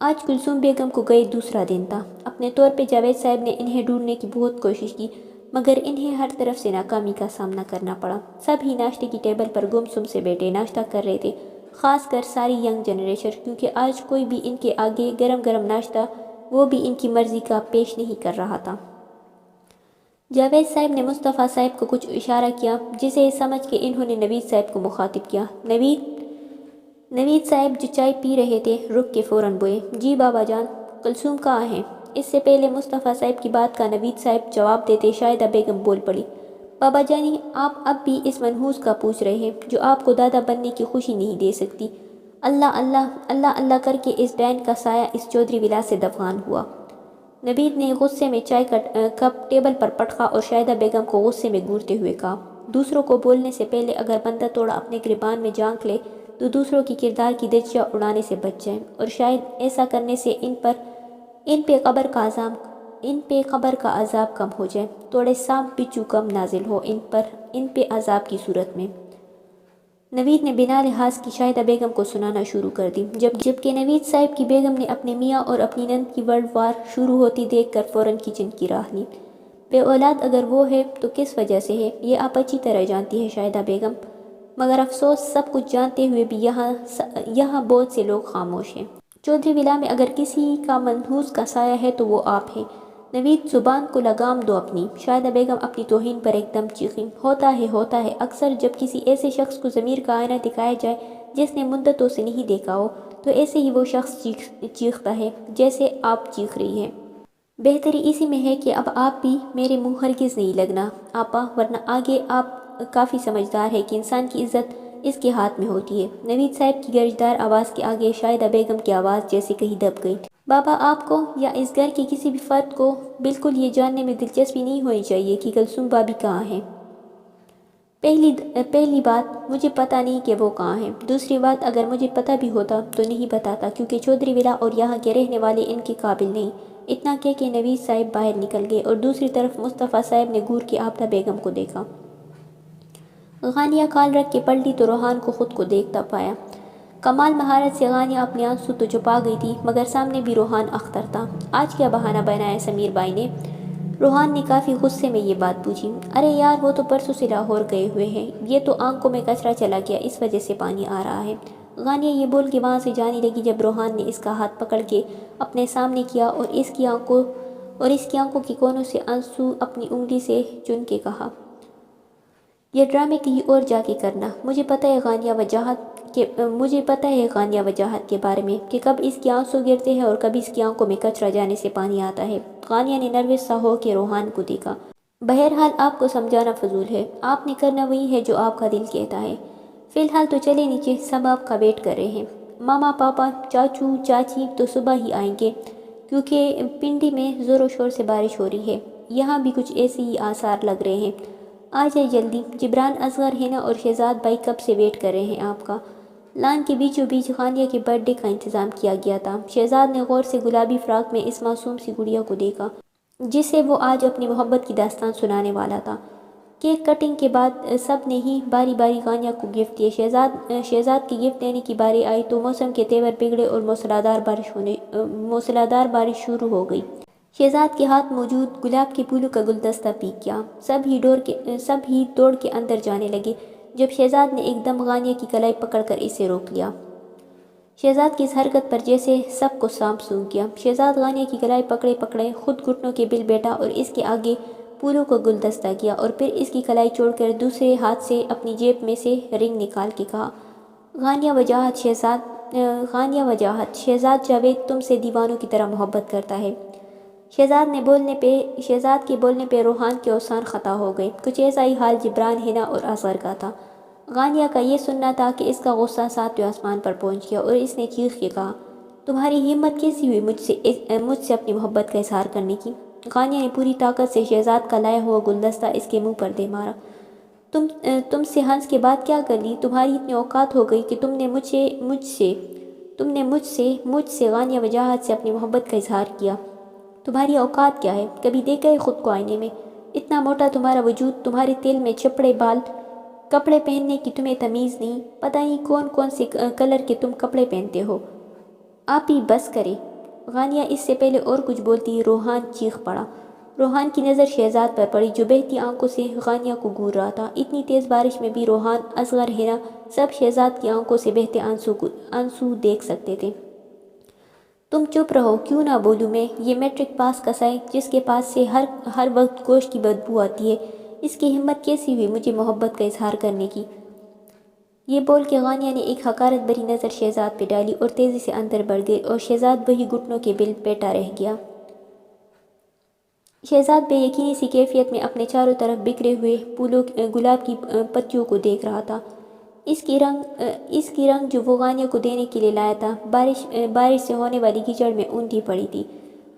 آج کلثوم بیگم کو گئے دوسرا دن تھا۔ اپنے طور پہ جاوید صاحب نے انہیں ڈھونڈنے کی بہت کوشش کی مگر انہیں ہر طرف سے ناکامی کا سامنا کرنا پڑا۔ سب ہی ناشتے کی ٹیبل پر گم سم سے بیٹھے ناشتہ کر رہے تھے، خاص کر ساری ینگ جنریشن، کیونکہ آج کوئی بھی ان کے آگے گرم ناشتہ، وہ بھی ان کی مرضی کا، پیش نہیں کر رہا تھا۔ جاوید صاحب نے مصطفیٰ صاحب کو کچھ اشارہ کیا جسے سمجھ کے انہوں نے نوید صاحب کو مخاطب کیا۔ نوید صاحب جو چائے پی رہے تھے رک کے فوراً بوئے۔ جی بابا جان، کلثوم کہاں ہے؟ اس سے پہلے مصطفیٰ صاحب کی بات کا نوید صاحب جواب دیتے شاہدہ بیگم بول پڑی۔ بابا جانی، آپ اب بھی اس منحوس کا پوچھ رہے ہیں جو آپ کو دادا بننے کی خوشی نہیں دے سکتی۔ اللہ اللہ اللہ اللہ کر کے اس ڈین کا سایہ اس چودھری ولا سے دفان ہوا۔ نوید نے غصے میں چائے کا کپ ٹیبل پر پٹکا اور شاہدہ بیگم کو غصے میں گورتے ہوئے کہا دوسروں کو بولنے سے پہلے اگر بندہ تھوڑا اپنے گریبان میں جھانک لے تو دوسروں کی کردار کی دھجیاں اڑانے سے بچ جائیں، اور شاید ایسا کرنے سے ان پہ قبر کا عذاب کم ہو جائے، تھوڑے سانپ بچھو کم نازل ہو ان پہ عذاب کی صورت میں۔ نوید نے بنا لحاظ کی شاہدہ بیگم کو سنانا شروع کر دی، جبکہ نوید صاحب کی بیگم نے اپنے میاں اور اپنی نند کی ورلڈ وار شروع ہوتی دیکھ کر فوراً کچن کی راہ لی۔ بے اولاد اگر وہ ہے تو کس وجہ سے ہے یہ آپ اچھی طرح جانتی ہے شاہدہ بیگم، مگر افسوس سب کچھ جانتے ہوئے بھی یہاں بہت سے لوگ خاموش ہیں۔ چودھری ولا میں اگر کسی کا منحوس کا سایہ ہے تو وہ آپ ہیں۔ نوید زبان کو لگام دو اپنی۔ شاہدہ بیگم اپنی توہین پر ایک دم چیخیں۔ ہوتا ہے اکثر جب کسی ایسے شخص کو ضمیر کا آئینہ دکھایا جائے جس نے مدتوں سے نہیں دیکھا ہو تو ایسے ہی وہ شخص چیختا ہے جیسے آپ چیخ رہی ہیں۔ بہتری اسی میں ہے کہ اب آپ بھی میرے منہ ہرگز نہیں لگنا آپا، ورنہ آگے آپ کافی سمجھدار ہے کہ انسان کی عزت اس کے ہاتھ میں ہوتی ہے۔ نوید صاحب کی گرجدار آواز کے آگے شاہدہ بیگم کی آواز جیسے کہیں دب گئی۔ بابا، آپ کو یا اس گھر کے کسی بھی فرد کو بالکل یہ جاننے میں دلچسپی نہیں ہونی چاہیے کہ کلثوم بابی کہاں ہیں۔ پہلی بات، مجھے پتہ نہیں کہ وہ کہاں ہیں۔ دوسری بات، اگر مجھے پتہ بھی ہوتا تو نہیں بتاتا، کیونکہ چودھری ولا اور یہاں کے رہنے والے ان کے قابل نہیں۔ اتنا کہہ کے نوید صاحب باہر نکل گئے اور دوسری طرف مصطفیٰ صاحب نے گور کے آفتہ بیگم کو دیکھا۔ غانیہ کال رکھ کے پلٹی تو روحان کو خود کو دیکھتا پایا۔ کمال مہارت سے غانیہ اپنے آنسو تو چھپا گئی تھی مگر سامنے بھی روحان اختر تھا۔ آج کیا بہانہ بنایا سمیر بھائی نے؟ روحان نے کافی غصے میں یہ بات پوچھی۔ ارے یار، وہ تو پرسوں سے لاہور گئے ہوئے ہیں، یہ تو آنکھوں میں کچرا چلا گیا اس وجہ سے پانی آ رہا ہے۔ غانیہ یہ بول کے وہاں سے جانے لگی جب روحان نے اس کا ہاتھ پکڑ کے اپنے سامنے کیا اور اس کی آنکھوں کی کونوں سے آنسو اپنی انگلی سے چن کے کہا یہ ڈرامے کہیں اور جا کے کرنا۔ مجھے پتہ ہے غانیہ وجاہت کے بارے میں کہ کب اس کے آنسو گرتے ہیں اور کب اس کی آنکھوں میں کچرا جانے سے پانی آتا ہے۔ غانیہ نے نروس سا ہو کے روحان کو دیکھا۔ بہرحال آپ کو سمجھانا فضول ہے، آپ نے کرنا وہی ہے جو آپ کا دل کہتا ہے۔ فی الحال تو چلے نیچے، سب آپ کا ویٹ کر رہے ہیں۔ ماما، پاپا، چاچو، چاچی تو صبح ہی آئیں گے، کیونکہ پنڈی میں زور و شور سے بارش ہو رہی ہے۔ یہاں بھی کچھ ایسے ہی آثار لگ رہے ہیں۔ آ جائے جلدی، جبران، اصغر، ہینا اور شہزاد بھائی کب سے ویٹ کر رہے ہیں آپ کا۔ لان کے بیچوں بیچ غانیہ کے برتھ ڈے کا انتظام کیا گیا تھا۔ شہزاد نے غور سے گلابی فراق میں اس معصوم سی گڑیا کو دیکھا، جسے وہ آج اپنی محبت کی داستان سنانے والا تھا۔ کیک کٹنگ کے بعد سب نے ہی باری باری غانیہ کو گفٹ دیے۔ شہزاد کی گفٹ دینے کی باری آئی تو موسم کے تیور بگڑے اور موسلادھار بارش شروع ہو گئی۔ شہزاد کے ہاتھ موجود گلاب کے پھولوں کا گلدستہ پیک گیا۔ سب ہی دوڑ کے اندر جانے لگے، جب شہزاد نے ایک دم غانیہ کی کلائی پکڑ کر اسے روک لیا۔ شہزاد کی اس حرکت پر جیسے سب کو سانپ سونگھ گیا۔ شہزاد غانیہ کی کلائی پکڑے خود گھٹنوں کے بل بیٹھا اور اس کے آگے پھولوں کا گلدستہ کیا، اور پھر اس کی کلائی چھوڑ کر دوسرے ہاتھ سے اپنی جیب میں سے رنگ نکال کے کہا، غانیہ وجاہت، شہزاد جاوید تم سے دیوانوں کی طرح محبت کرتا ہے۔ شہزاد کے بولنے پہ روحان کے اوسان خطا ہو گئے۔ کچھ ایسا ہی حال جبران، ہینا اور اصغر کا تھا۔ غانیہ کا یہ سننا تھا کہ اس کا غصہ ساتویں آسمان پر پہنچ گیا، اور اس نے چیخ کے کہا، تمہاری ہمت کیسی ہوئی مجھ سے اپنی محبت کا اظہار کرنے کی؟ غانیہ نے پوری طاقت سے شہزاد کا لایا ہوا گلدستہ اس کے منہ پر دے مارا۔ تم سے ہنس کے بات کیا کر لی؟ تمہاری اتنی اوقات ہو گئی کہ تم نے مجھ سے غانیہ وجاہت سے اپنی محبت کا اظہار کیا۔ تمہاری اوقات کیا ہے؟ کبھی دیکھا ہے خود کو آئینے میں؟ اتنا موٹا تمہارا وجود، تمہارے تیل میں چپڑے بال، کپڑے پہننے کی تمہیں تمیز نہیں، پتہ نہیں کون سے کلر کے تم کپڑے پہنتے ہو۔ آپ ہی بس کرے۔ غانیہ اس سے پہلے اور کچھ بولتی روحان چیخ پڑا۔ روحان کی نظر شہزاد پر پڑی، جو بہتی آنکھوں سے غانیہ کو گھور رہا تھا۔ اتنی تیز بارش میں بھی روحان، اصغر، ہینا سب شہزاد کی آنکھوں سے بہتے آنسو دیکھ سکتے تھے۔ تم چپ رہو، کیوں نہ بولوں میں؟ یہ میٹرک پاس کسائی جس کے پاس سے ہر وقت گوشت کی بدبو آتی ہے، اس کی ہمت کیسی ہوئی مجھے محبت کا اظہار کرنے کی؟ یہ بول کے غانیہ نے ایک حقارت بھری نظر شہزاد پہ ڈالی اور تیزی سے اندر بڑھ گئی، اور شہزاد وہی گھٹنوں کے بل بیٹھا رہ گیا۔ شہزاد بے یقینی سی کیفیت میں اپنے چاروں طرف بکھرے ہوئے گلاب کی پتیوں کو دیکھ رہا تھا۔ اس کی رنگ جو وہ غانیہ کو دینے کے لیے لایا تھا، بارش سے ہونے والی کیچڑ میں اونھی پڑی تھی۔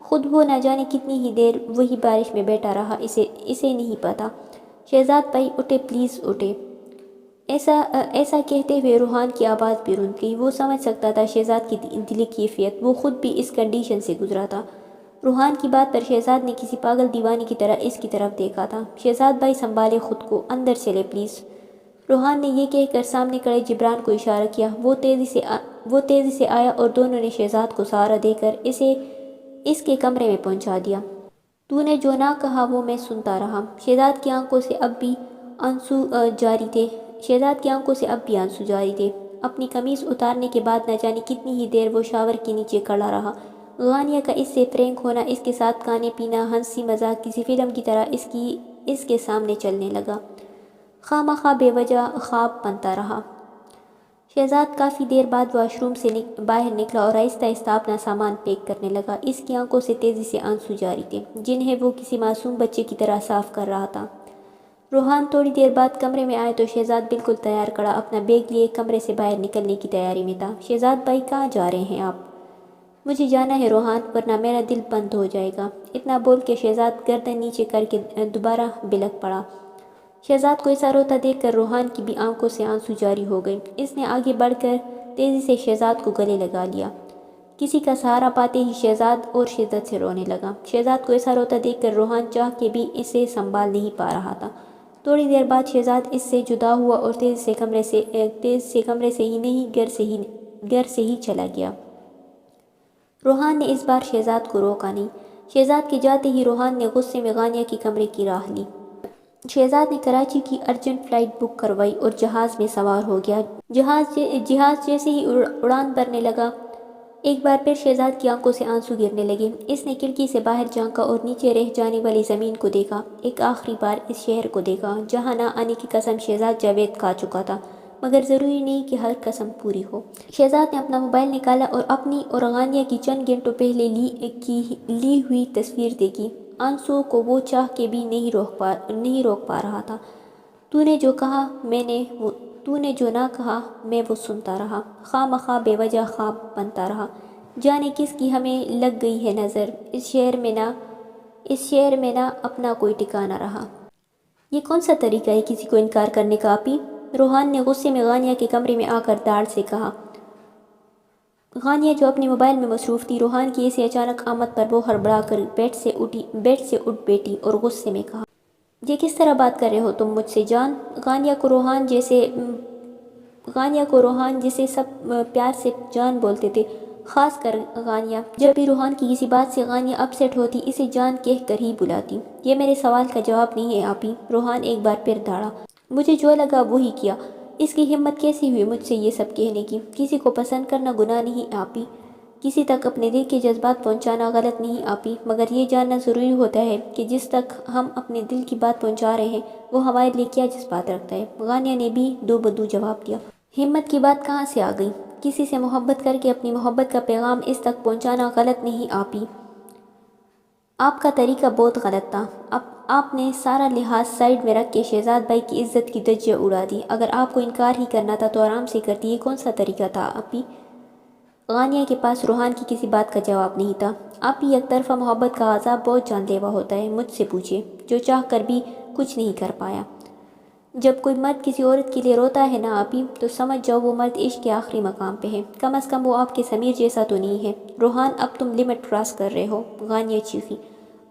خود وہ نہ جانے کتنی ہی دیر وہی بارش میں بیٹھا رہا، اسے نہیں پتا۔ شہزاد بھائی اٹھے، پلیز اٹھے۔ ایسا کہتے ہوئے روحان کی آواز بھی رند گئی۔ وہ سمجھ سکتا تھا شہزاد کی دلی کیفیت، وہ خود بھی اس کنڈیشن سے گزرا تھا۔ روحان کی بات پر شہزاد نے کسی پاگل دیوانے کی طرح اس کی طرف دیکھا تھا۔ شہزاد بھائی سنبھالے خود کو، اندر چلے پلیز۔ روحان نے یہ کہہ کر سامنے کھڑے جبران کو اشارہ کیا۔ وہ تیزی سے آیا اور دونوں نے شہزاد کو سہارا دے کر اسے اس کے کمرے میں پہنچا دیا۔ تو نے جو نہ کہا وہ میں سنتا رہا۔ شہزاد کی آنکھوں سے اب بھی آنسو جاری تھے۔ اپنی قمیض اتارنے کے بعد نہ جانے کتنی ہی دیر وہ شاور کے نیچے کھڑا رہا۔ غانیہ کا اس سے فرینک ہونا، اس کے ساتھ کھانے پینا، ہنسی مذاق کسی فلم کی طرح اس کے سامنے چلنے لگا۔ خواہ مخواہ بے وجہ خواب بنتا رہا۔ شہزاد کافی دیر بعد واش روم سے باہر نکلا اور آہستہ آہستہ اپنا سامان پیک کرنے لگا۔ اس کی آنکھوں سے تیزی سے آنسو جاری تھے، جنہیں وہ کسی معصوم بچے کی طرح صاف کر رہا تھا۔ روحان تھوڑی دیر بعد کمرے میں آئے تو شہزاد بالکل تیار کھڑا اپنا بیگ لیے کمرے سے باہر نکلنے کی تیاری میں تھا۔ شہزاد بھائی کہاں جا رہے ہیں آپ؟ مجھے جانا ہے روحان، ورنہ میرا دل بند ہو جائے گا۔ اتنا بول کے شہزاد گردن نیچے کر کے دوبارہ بلک پڑا۔ شہزاد کو ایسا روتا دیکھ کر روحان کی بھی آنکھوں سے آنسو جاری ہو گئے۔ اس نے آگے بڑھ کر تیزی سے شہزاد کو گلے لگا لیا۔ کسی کا سہارا پاتے ہی شہزاد اور شدت سے رونے لگا۔ شہزاد کو ایسا روتا دیکھ کر روحان چاہ کے بھی اسے سنبھال نہیں پا رہا تھا۔ تھوڑی دیر بعد شہزاد اس سے جدا ہوا اور تیز سے کمرے سے ہی نہیں گھر سے ہی چلا گیا۔ روحان نے اس بار شہزاد کو روکا نہیں۔ شہزاد کے جاتے ہی روحان نے غصے میں غانیہ کی کمرے کی راہ لی۔ شہزاد نے کراچی کی ارجنٹ فلائٹ بک کروائی اور جہاز میں سوار ہو گیا۔ جہاز جیسے ہی اڑان بھرنے لگا، ایک بار پھر شہزاد کی آنکھوں سے آنسو گرنے لگے۔ اس نے کھڑکی سے باہر جھانکا اور نیچے رہ جانے والی زمین کو دیکھا۔ ایک آخری بار اس شہر کو دیکھا، جہاں نہ آنے کی قسم شہزاد جاوید کھا چکا تھا، مگر ضروری نہیں کہ ہر قسم پوری ہو۔ شہزاد نے اپنا موبائل نکالا اور اپنی اور غانیہ کی چند گھنٹوں پہلے لی ہوئی تصویر دیکھی۔ آنسوؤں کو وہ چاہ کے بھی نہیں روک پا رہا تھا۔ تو نے جو نہ کہا میں وہ سنتا رہا، خواہ مخواہ بے وجہ خواب بنتا رہا۔ جانے کس کی ہمیں لگ گئی ہے نظر، اس شہر میں نہ اپنا کوئی ٹھکانہ رہا۔ یہ کون سا طریقہ ہے کسی کو انکار کرنے کا آپی؟ روحان نے غصے میں غانیہ کے کمرے میں آ کر داڑھ سے کہا۔ غانیہ جو اپنے موبائل میں مصروف تھی، روحان کی ایسی اچانک آمد پر وہ ہڑبڑا کر بیڈ سے اٹھ بیٹھی اور غصے میں کہا، یہ کس طرح بات کر رہے ہو تم مجھ سے جان؟ غانیہ کو روحان جسے سب پیار سے جان بولتے تھے، خاص کر غانیہ، جب بھی روحان کی کسی بات سے غانیہ اپسیٹ ہوتی اسے جان کہہ کر ہی بلاتی۔ یہ میرے سوال کا جواب نہیں ہے آپی، روحان ایک بار پھر دھاڑا۔ مجھے جو لگا وہی کیا۔ اس کی ہمت کیسی ہوئی مجھ سے یہ سب کہنے کی؟ کسی کو پسند کرنا گناہ نہیں آپی، کسی تک اپنے دل کے جذبات پہنچانا غلط نہیں آپی، مگر یہ جاننا ضروری ہوتا ہے کہ جس تک ہم اپنے دل کی بات پہنچا رہے ہیں وہ ہمارے لیے کیا جذبات رکھتا ہے۔ غانیہ نے بھی دو بدو جواب دیا۔ ہمت کی بات کہاں سے آ گئی؟ کسی سے محبت کر کے اپنی محبت کا پیغام اس تک پہنچانا غلط نہیں آپی۔ آپ کا طریقہ بہت غلط تھا۔ آپ نے سارا لحاظ سائیڈ میں رکھ کے شہزاد بھائی کی عزت کی دھجیاں اڑا دی۔ اگر آپ کو انکار ہی کرنا تھا تو آرام سے کرتی، یہ کون سا طریقہ تھا آپی؟ غانیہ کے پاس روحان کی کسی بات کا جواب نہیں تھا۔ آپی، یک طرفہ محبت کا عذاب بہت جان لیوا ہوتا ہے، مجھ سے پوچھے، جو چاہ کر بھی کچھ نہیں کر پایا۔ جب کوئی مرد کسی عورت کے لیے روتا ہے نا آپی، تو سمجھ جاؤ وہ مرد عشق کے آخری مقام پہ ہے، کم از کم وہ آپ کے سمیر جیسا تو نہیں ہے۔ روحان، اب تم لمٹ کراس کر رہے ہو، غانیہ چیخی۔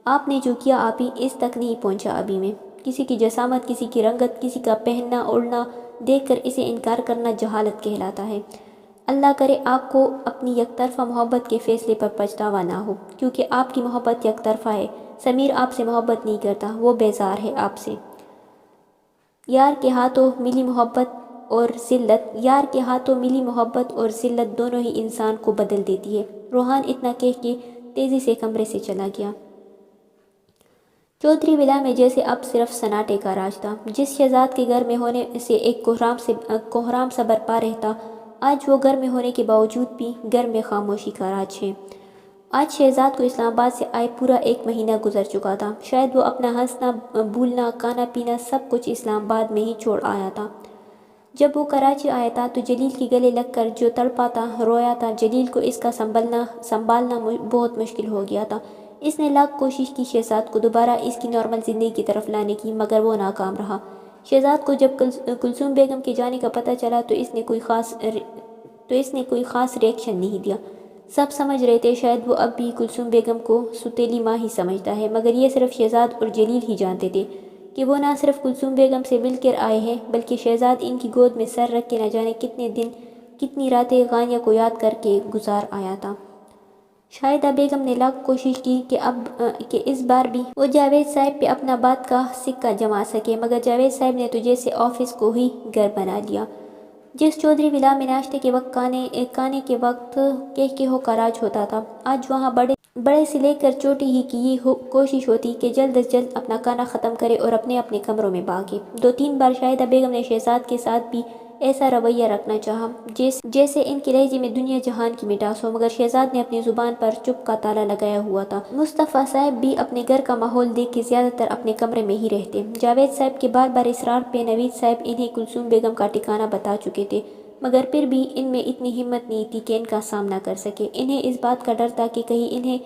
آپ نے جو کیا آپی، اس تک نہیں پہنچا ابھی میں۔ کسی کی جسامت، کسی کی رنگت، کسی کا پہننا اوڑھنا دیکھ کر اسے انکار کرنا جہالت کہلاتا ہے۔ اللہ کرے آپ کو اپنی یک طرفہ محبت کے فیصلے پر پچھتاوا نہ ہو، کیونکہ آپ کی محبت یک طرفہ ہے۔ سمیر آپ سے محبت نہیں کرتا، وہ بیزار ہے آپ سے۔ یار کے ہاتھوں ملی محبت اور ذلت دونوں ہی انسان کو بدل دیتی ہے۔ روحان اتنا کہہ کے تیزی سے کمرے سے چلا گیا۔ چودھری ولا میں جیسے اب صرف سناٹے کا راج تھا۔ جس شہزاد کے گھر میں ہونے سے ایک کوہرام سا برپا رہتا، آج وہ گھر میں ہونے کے باوجود بھی گھر میں خاموشی کا راج ہے۔ آج شہزاد کو اسلام آباد سے آئے پورا 1 مہینہ گزر چکا تھا۔ شاید وہ اپنا ہنسنا، بھولنا، کھانا پینا سب کچھ اسلام آباد میں ہی چھوڑ آیا تھا۔ جب وہ کراچی آیا تھا تو جلیل کے گلے لگ کر جو تڑپا تھا، رویا تھا، جلیل کو اس کا سنبھالنا بہت مشکل ہو گیا تھا۔ اس نے لاکھ کوشش کی شہزاد کو دوبارہ اس کی نارمل زندگی کی طرف لانے کی، مگر وہ ناکام رہا۔ شہزاد کو جب کلثوم بیگم کے جانے کا پتہ چلا تو اس نے کوئی خاص ریئیکشن نہیں دیا۔ سب سمجھ رہے تھے شاید وہ اب بھی کلثوم بیگم کو ستیلی ماں ہی سمجھتا ہے، مگر یہ صرف شہزاد اور جلیل ہی جانتے تھے کہ وہ نہ صرف کلثوم بیگم سے مل کر آئے ہیں، بلکہ شہزاد ان کی گود میں سر رکھ کے نہ جانے کتنے دن، کتنی راتیں غانیہ کو یاد کر کے گزار آیا تھا۔ شاہدہ بیگم نے لاکھ کوشش کی کہ اس بار بھی وہ جاوید صاحب پہ اپنا بات کا سکہ جما سکے، مگر جاوید صاحب نے تو جیسے آفس کو ہی گھر بنا لیا۔ جس چودھری ولا میں ناشتے کے وقت کھانے کے وقت کہکہوں کا راج ہوتا تھا، آج وہاں بڑے سے لے کر چھوٹی ہی کی یہ کوشش ہوتی کہ جلد از جلد اپنا کھانا ختم کرے اور اپنے اپنے کمروں میں بھاگے۔ 2-3 بار شاہدہ بیگم نے شہزاد کے ساتھ بھی ایسا رویہ رکھنا چاہا جیسے ان کے لہجے میں دنیا جہان کی مٹاس ہو، مگر شہزاد نے اپنی زبان پر چپ کا تالا لگایا ہوا تھا۔ مصطفیٰ صاحب بھی اپنے گھر کا ماحول دیکھ کے زیادہ تر اپنے کمرے میں ہی رہتے۔ جاوید صاحب کے بار بار اصرار پہ نوید صاحب انہیں کلثوم بیگم کا ٹھکانہ بتا چکے تھے، مگر پھر بھی ان میں اتنی ہمت نہیں تھی کہ ان کا سامنا کر سکے۔ انہیں اس بات کا ڈر تھا کہ کہیں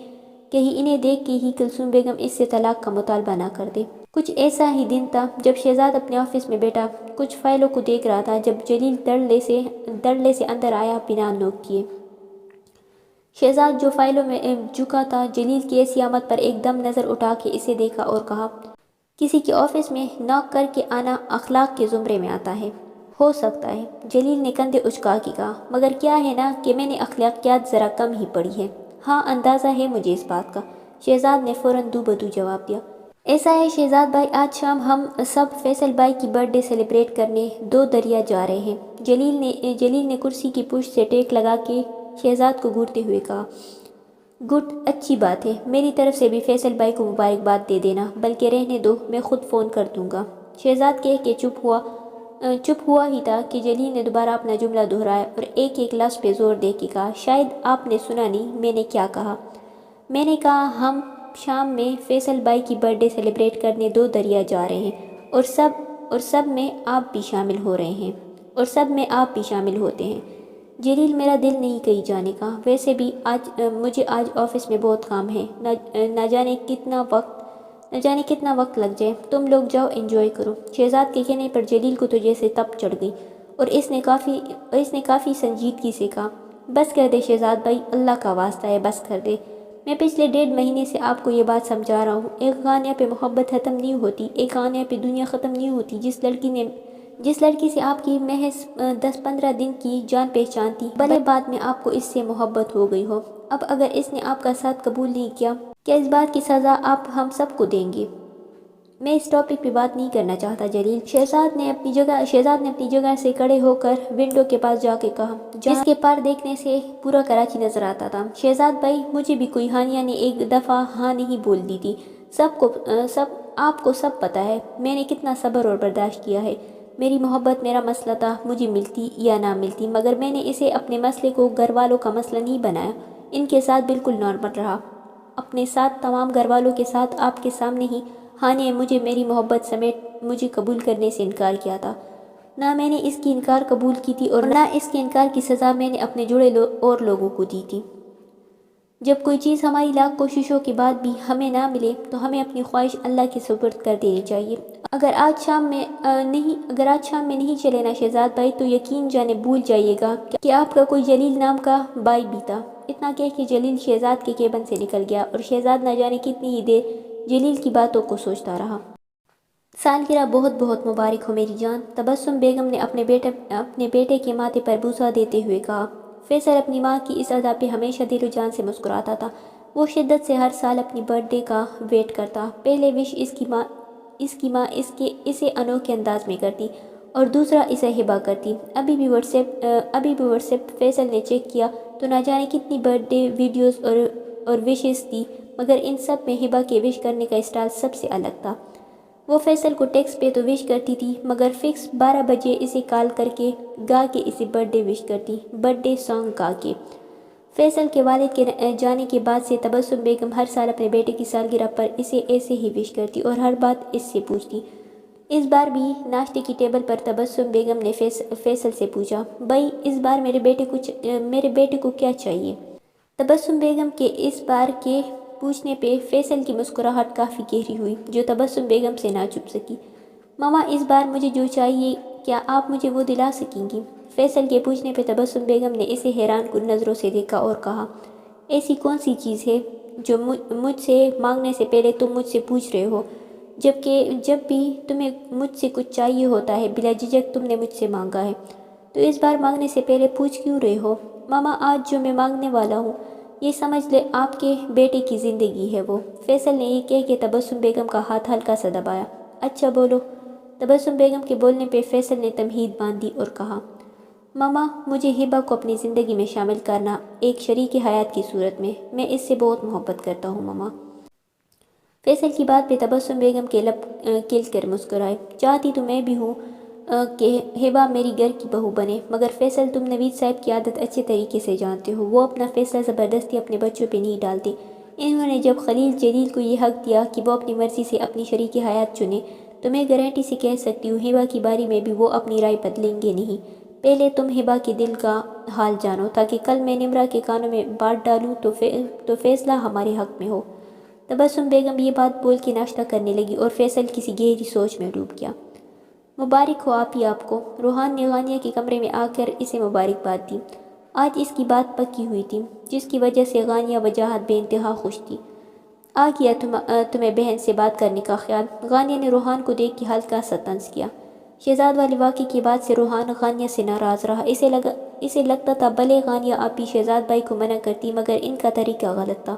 انہیں دیکھ کے ہی کلثوم بیگم اس سے طلاق کا مطالبہ نہ کر دے۔ کچھ ایسا ہی دن تھا جب شہزاد اپنے آفس میں بیٹھا کچھ فائلوں کو دیکھ رہا تھا، جب جلیل دڑلے سے اندر آیا بنا نوک کیے۔ شہزاد جو فائلوں میں جھکا تھا، جلیل کی ایسی آمد پر ایک دم نظر اٹھا کے اسے دیکھا اور کہا، کسی کے آفس میں نوک کر کے آنا اخلاق کے زمرے میں آتا ہے۔ ہو سکتا ہے، جلیل نے کندھے اچکا کے کہا، مگر کیا ہے نا کہ میں نے اخلاقیات ذرا کم ہی پڑھی ہے۔ ہاں، اندازہ ہے مجھے اس بات کا، شہزاد نے فوراً دو بدو جواب دیا۔ ایسا ہے شہزاد بھائی، آج شام ہم سب فیصل بھائی کی برتھ ڈے سیلیبریٹ کرنے دو دریا جا رہے ہیں۔ جلیل نے کرسی کی پشت سے ٹیک لگا کے شہزاد کو گھورتے ہوئے کہا، گڈ، اچھی بات ہے، میری طرف سے بھی فیصل بھائی کو مبارکباد دے دینا، بلکہ رہنے دو، میں خود فون کر دوں گا۔ شہزاد کہہ کے چپ ہوا ہی تھا کہ جلیل نے دوبارہ اپنا جملہ دہرایا اور ایک لفظ پہ زور دے کے کہا، شاید آپ نے سنا نہیں میں نے کیا کہا۔ میں نے کہا ہم شام میں فیصل بھائی کی برتھ ڈے سیلیبریٹ کرنے دو دریا جا رہے ہیں اور سب میں آپ بھی شامل ہو رہے ہیں اور سب میں آپ بھی شامل ہوتے ہیں۔ جلیل میرا دل نہیں کہیں جانے کا، ویسے بھی مجھے آج آفس میں بہت کام ہے، نہ جانے کتنا وقت لگ جائے، تم لوگ جاؤ انجوائے کرو۔ شہزاد کے کہنے پر جلیل کو تو جیسے تپ چڑھ گئی اور اس نے کافی سنجیدگی سے کہا، بس کر دے شہزاد بھائی، اللہ کا واسطہ ہے بس کر دے۔ میں پچھلے 1.5 مہینے سے آپ کو یہ بات سمجھا رہا ہوں، ایک غانیہ پہ محبت ختم نہیں ہوتی، ایک غانیہ پہ دنیا ختم نہیں ہوتی۔ جس لڑکی سے آپ کی محض 10-15 دن کی جان پہچان تھی، بھلے بعد میں آپ کو اس سے محبت ہو گئی ہو، اب اگر اس نے آپ کا ساتھ قبول نہیں کیا، کیا اس بات کی سزا آپ ہم سب کو دیں گے؟ میں اس ٹاپک پہ بات نہیں کرنا چاہتا جلیل، شہزاد نے اپنی جگہ سے کھڑے ہو کر ونڈو کے پاس جا کے کہا، جس کے پار دیکھنے سے پورا کراچی نظر آتا تھا۔ شہزاد بھائی، مجھے بھی کوئی ہانیہ نے ایک دفعہ ہاں نہیں بول دی تھی، آپ کو سب پتہ ہے میں نے کتنا صبر اور برداشت کیا ہے۔ میری محبت میرا مسئلہ تھا، مجھے ملتی یا نہ ملتی، مگر میں نے اسے اپنے مسئلے کو گھر والوں کا مسئلہ نہیں بنایا، ان کے ساتھ بالکل نارمل رہا، اپنے ساتھ تمام گھر والوں کے ساتھ آپ کے سامنے ہی ہانیہ مجھے میری محبت سمیت مجھے قبول کرنے سے انکار کیا تھا۔ نہ میں نے اس کی انکار قبول کی تھی اور نہ اس کے انکار کی سزا میں نے اپنے جڑے اور لوگوں کو دی تھی۔ جب کوئی چیز ہماری لاکھ کوششوں کے بعد بھی ہمیں نہ ملے تو ہمیں اپنی خواہش اللہ کے سپرد کر دینی چاہیے۔ اگر آج شام میں نہیں چلے نا شہزاد بھائی، تو یقین جانے بھول جائیے گا کہ آپ کا کوئی جلیل نام کا بھائی بھی تھا۔ اتنا کہہ کے جلیل شہزاد کے کیبن سے نکل گیا اور شہزاد نہ جانے کتنی ہی دیر جلیل کی باتوں کو سوچتا رہا۔ سالگرہ بہت بہت مبارک ہو میری جان، تبسم بیگم نے اپنے بیٹے کے ماتھے پر بوسہ دیتے ہوئے کہا۔ فیصل اپنی ماں کی اس ادا پہ ہمیشہ دل و جان سے مسکراتا تھا۔ وہ شدت سے ہر سال اپنی برتھ ڈے کا ویٹ کرتا، پہلے وش اس کی ماں اسے انوکھے انداز میں کرتی اور دوسرا اسے ہبہ کرتی۔ ابھی بھی واٹس ایپ فیصل نے چیک کیا تو نہ جانے کتنی برتھ ڈے ویڈیوز اور وشز تھی، مگر ان سب میں ہبہ کے وش کرنے کا اسٹائل سب سے الگ تھا۔ وہ فیصل کو ٹیکسٹ پہ تو وش کرتی تھی، مگر فکس 12 بجے اسے کال کر کے گا کے اسے برتھ ڈے وش کرتی، برتھ ڈے سانگ گا کے۔ فیصل کے والد کے جانے کے بعد سے تبسم بیگم ہر سال اپنے بیٹے کی سالگرہ پر اسے ایسے ہی وش کرتی اور ہر بات اس سے پوچھتی۔ اس بار بھی ناشتے کی ٹیبل پر تبسم بیگم نے فیصل سے پوچھا، بھائی اس بار میرے بیٹے کو کیا چاہیے؟ تبسم بیگم کے اس بار کے پوچھنے پہ فیصل کی مسکراہٹ کافی گہری ہوئی، جو تبسم بیگم سے نہ چھپ سکی۔ ماما اس بار مجھے جو چاہیے کیا آپ مجھے وہ دلا سکیں گی؟ فیصل کے پوچھنے پہ تبسم بیگم نے اسے حیران کن نظروں سے دیکھا اور کہا، ایسی کون سی چیز ہے جو مجھ سے مانگنے سے پہلے تم مجھ سے پوچھ رہے ہو، جب بھی تمہیں مجھ سے کچھ چاہیے ہوتا ہے بلا جھجک تم نے مجھ سے مانگا ہے، تو اس بار مانگنے سے پہلے پوچھ کیوں رہے ہو؟ ماما آج جو میں مانگنے والا ہوں یہ سمجھ لے آپ کے بیٹے کی زندگی ہے وہ۔ فیصل نے یہ کہہ کے تبسم بیگم کا ہاتھ ہلکا سا دبایا۔ اچھا بولو۔ تبسم بیگم کے بولنے پہ فیصل نے تمہید باندھی اور کہا، ماما مجھے ہبہ کو اپنی زندگی میں شامل کرنا ایک شریک حیات کی صورت میں اس سے بہت محبت کرتا ہوں ماما۔ فیصل کی بات پہ تبسم بیگم کے لب کھل کر مسکرائے۔ چاہتی تو میں بھی ہوں کہ ہبہ میری گھر کی بہو بنے، مگر فیصل تم نوید صاحب کی عادت اچھے طریقے سے جانتے ہو، وہ اپنا فیصلہ زبردستی اپنے بچوں پہ نہیں ڈالتے۔ انہوں نے جب خلیل جلیل کو یہ حق دیا کہ وہ اپنی مرضی سے اپنی شریک حیات چنے، تو میں گارنٹی سے کہہ سکتی ہوں ہبہ کی باری میں بھی وہ اپنی رائے بدلیں گے نہیں۔ پہلے تم ہبہ کے دل کا حال جانو تاکہ کل میں نمرہ کے کانوں میں بات ڈالوں تو فیصلہ ہمارے حق میں ہو۔ تبسم بیگم یہ بات بول کے ناشتہ کرنے لگی اور فیصل کسی گہری سوچ میں ڈوب گیا۔ مبارک ہو آپ کو۔ روحان نے غانیہ کے کمرے میں آ کر اسے مبارکباد دی۔ آج اس کی بات پکی ہوئی تھی، جس کی وجہ سے غانیہ وجاہت بے انتہا خوش تھی۔ آ گیا تمہیں بہن سے بات کرنے کا خیال؟ غانیہ نے روحان کو دیکھ کے ہلکا سا طنز کیا۔ شہزاد والے واقعے کے بعد سے روحان غانیہ سے ناراض رہا۔ اسے لگتا تھا بھلے غانیہ آپی شہزاد بھائی کو منع کرتی، مگر ان کا طریقہ غلط تھا۔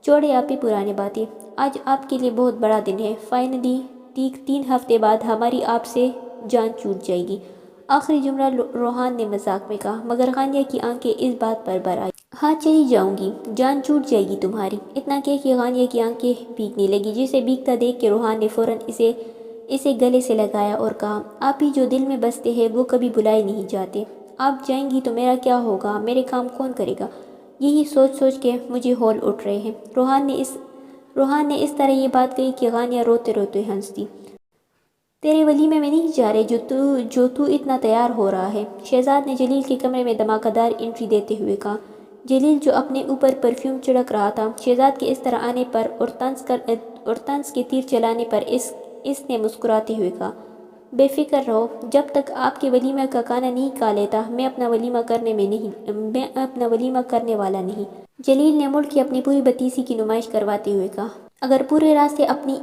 چھوڑے آپی پرانی باتیں، آج آپ کے لیے بہت بڑا دن ہے۔ فائنلی 3 ہفتے بعد ہماری آپ سے جان چھوٹ جائے گی۔ آخری جملہ روحان نے مذاق میں کہا، مگر غانیہ کی آنکھیں اس بات پر بھر آئی۔ ہاں چلی جاؤں گی، جان چھوٹ جائے گی تمہاری۔ اتنا کہہ کے غانیہ کی آنکھیں بھیگنے لگی، جسے بھیگتا دیکھ کے روحان نے فوراً اسے گلے سے لگایا اور کہا، آپ ہی جو دل میں بستے ہیں وہ کبھی بلائے نہیں جاتے۔ آپ جائیں گی تو میرا کیا ہوگا؟ میرے کام کون کرے گا؟ یہی سوچ کے مجھے ہول اٹھ رہے ہیں۔ روحان نے اس طرح یہ بات کہی کہ غانیہ روتے روتے ہنس دی۔ تیرے ولیمے میں نہیں جا رہے جو تو اتنا تیار ہو رہا ہے، شہزاد نے جلیل کے کمرے میں دھماکہ دار انٹری دیتے ہوئے کہا۔ جلیل جو اپنے اوپر پرفیوم چھڑک رہا تھا، شہزاد کے اس طرح آنے پر اور طنز کے تیر چلانے پر اس نے مسکراتے ہوئے کہا، بے فکر رہو، جب تک آپ کے ولیمہ کا کھانا نہیں کھا لیتا میں اپنا ولیمہ کرنے والا نہیں۔ جلیل نے مڑ کے اپنی پوری بتیسی کی نمائش کرواتے ہوئے کہا، اگر پورے راستے اپنی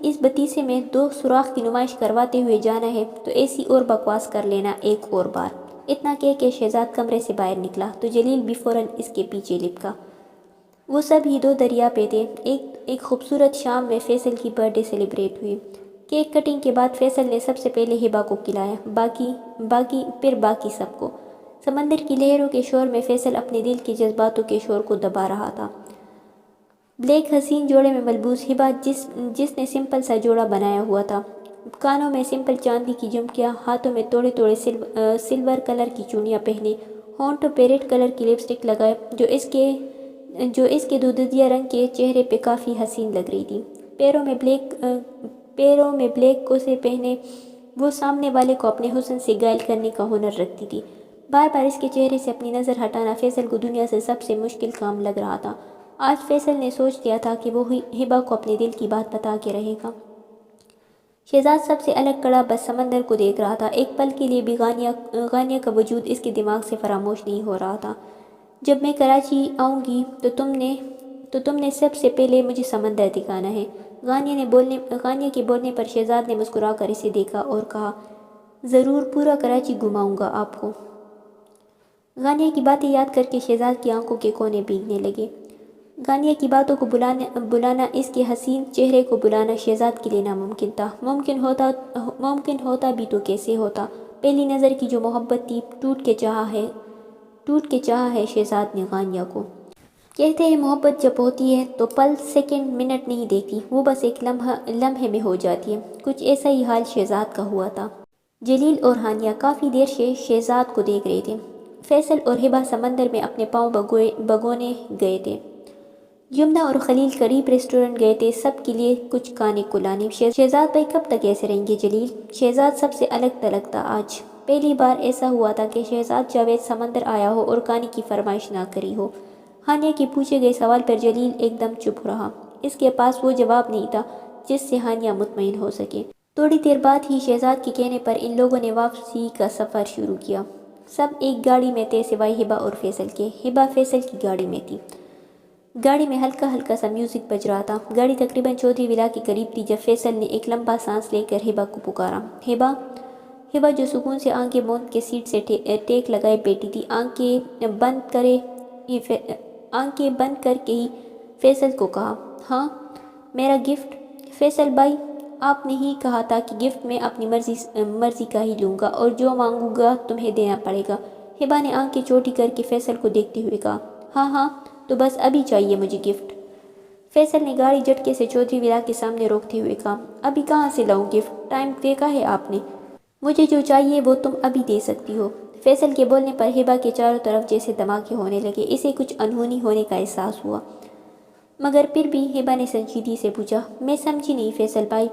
اس بتیسے میں 2 سوراخ کی نمائش کرواتے ہوئے جانا ہے تو ایسی اور بکواس کر لینا ایک اور بار۔ اتنا کہہ کے شہزاد کمرے سے باہر نکلا تو جلیل بھی فوراً اس کے پیچھے لپکا۔ وہ سب ہی 2 دریا پہ تھے۔ ایک خوبصورت شام میں فیصل کی برتھ ڈے سیلیبریٹ ہوئی۔ کیک کٹنگ کے بعد فیصل نے سب سے پہلے ہبہ کو کھلایا، پھر باقی سب کو۔ سمندر کی لہروں کے شور میں فیصل اپنے دل کے جذباتوں کے شور کو دبا رہا تھا۔ بلیک حسین جوڑے میں ملبوس ہبہ جس نے سمپل سا جوڑا بنایا ہوا تھا، کانوں میں سمپل چاندی کی جھمکیاں، ہاتھوں میں تھوڑے تھوڑے سلور کلر کی چوڑیاں پہنے، ہونٹوں پہ ریڈ کلر کی لپسٹک لگائے جو اس کے دودھیا رنگ کے چہرے پہ کافی حسین لگ رہی تھی۔ پیروں میں بلیک کوسے پہنے وہ سامنے والے کو اپنے حسن سے گائل کرنے کا ہنر رکھتی تھی۔ بار بار اس کے چہرے سے اپنی نظر ہٹانا فیصل کو دنیا سے سب سے مشکل کام لگ رہا تھا۔ آج فیصل نے سوچ لیا تھا کہ وہ ہبہ کو اپنے دل کی بات بتا کے رہے گا۔ شہزاد سب سے الگ کڑا بس سمندر کو دیکھ رہا تھا۔ ایک پل کے لیے بھی غانیہ کا وجود اس کے دماغ سے فراموش نہیں ہو رہا تھا۔ جب میں کراچی آؤں گی تو تم نے سب سے پہلے مجھے سمندر دکھانا ہے۔ غانیہ کے بولنے پر شہزاد نے مسکرا کر اسے دیکھا اور کہا، ضرور، پورا کراچی گھماؤں گا آپ کو۔ غانیہ کی باتیں یاد کر کے شہزاد کی آنکھوں کے کونے بھیگنے لگے۔ غانیہ کی باتوں کو بلانا اس کے حسین چہرے کو بلانا شہزاد کے لیے ناممکن تھا۔ ممکن ہوتا بھی تو کیسے ہوتا؟ پہلی نظر کی جو محبت تھی، ٹوٹ کے چاہا ہے شہزاد نے غانیہ کو۔ کہتے ہیں محبت جب ہوتی ہے تو پل، سیکنڈ، منٹ نہیں دیکھتی، وہ بس ایک لمحے میں ہو جاتی ہے۔ کچھ ایسا ہی حال شہزاد کا ہوا تھا۔ جلیل اور ہانیہ کافی دیر سے شہزاد کو دیکھ رہے تھے۔ فیصل اور ہبہ سمندر میں اپنے پاؤں بھگونے گئے تھے۔ یمنا اور خلیل قریب ریسٹورنٹ گئے تھے سب کے لیے کچھ کھانے کو لانے۔ شہزاد بھائی کب تک ایسے رہیں گے جلیل؟ شہزاد سب سے الگ تھلگ تھا آج۔ پہلی بار ایسا ہوا تھا کہ شہزاد جاوید سمندر آیا ہو اور کھانے کی فرمائش نہ کری ہو۔ ہانیہ کے پوچھے گئے سوال پر جلیل ایک دم چپ رہا۔ اس کے پاس وہ جواب نہیں تھا جس سے ہانیہ مطمئن ہو سکے۔ تھوڑی دیر بعد ہی شہزاد کے کہنے پر ان لوگوں نے واپسی کا سفر شروع کیا۔ سب ایک گاڑی میں تھے سوائے ہبہ اور فیصل کے۔ ہبہ فیصل کی گاڑی میں تھی۔ گاڑی میں ہلکا ہلکا سا میوزک بج رہا تھا۔ گاڑی تقریباً چودھری ولا کے قریب تھی جب فیصل نے ایک لمبا سانس لے کر ہبہ کو پکارا، ہبہ۔ ہبہ جو سکون سے آنکھیں موند کے سیٹ سے ٹیک لگائے بیٹھی تھی، آنکھیں بند کر کے ہی فیصل کو کہا، ہاں، میرا گفٹ؟ فیصل بھائی، آپ نے ہی کہا تھا کہ گفٹ میں اپنی مرضی کا ہی لوں گا اور جو مانگوں گا تمہیں دینا پڑے گا۔ ہبہ نے آنکھیں چھوٹی کر کے فیصل کو دیکھتے ہوئے کہا، ہاں، تو بس ابھی چاہیے مجھے گفٹ۔ فیصل نے گاڑی جھٹکے سے چودھری ولا کے سامنے روکتے ہوئے کہا، ابھی کہاں سے لاؤں گفٹ؟ ٹائم دیکھا ہے آپ نے؟ مجھے جو چاہیے وہ تم ابھی دے سکتی ہو۔ فیصل کے بولنے پر ہبہ کے چاروں طرف جیسے دھماکے ہونے لگے۔ اسے کچھ انہونی ہونے کا احساس ہوا، مگر پھر بھی ہبہ نے سنجیدگی سے پوچھا، میں سمجھی نہیں فیصل بھائی۔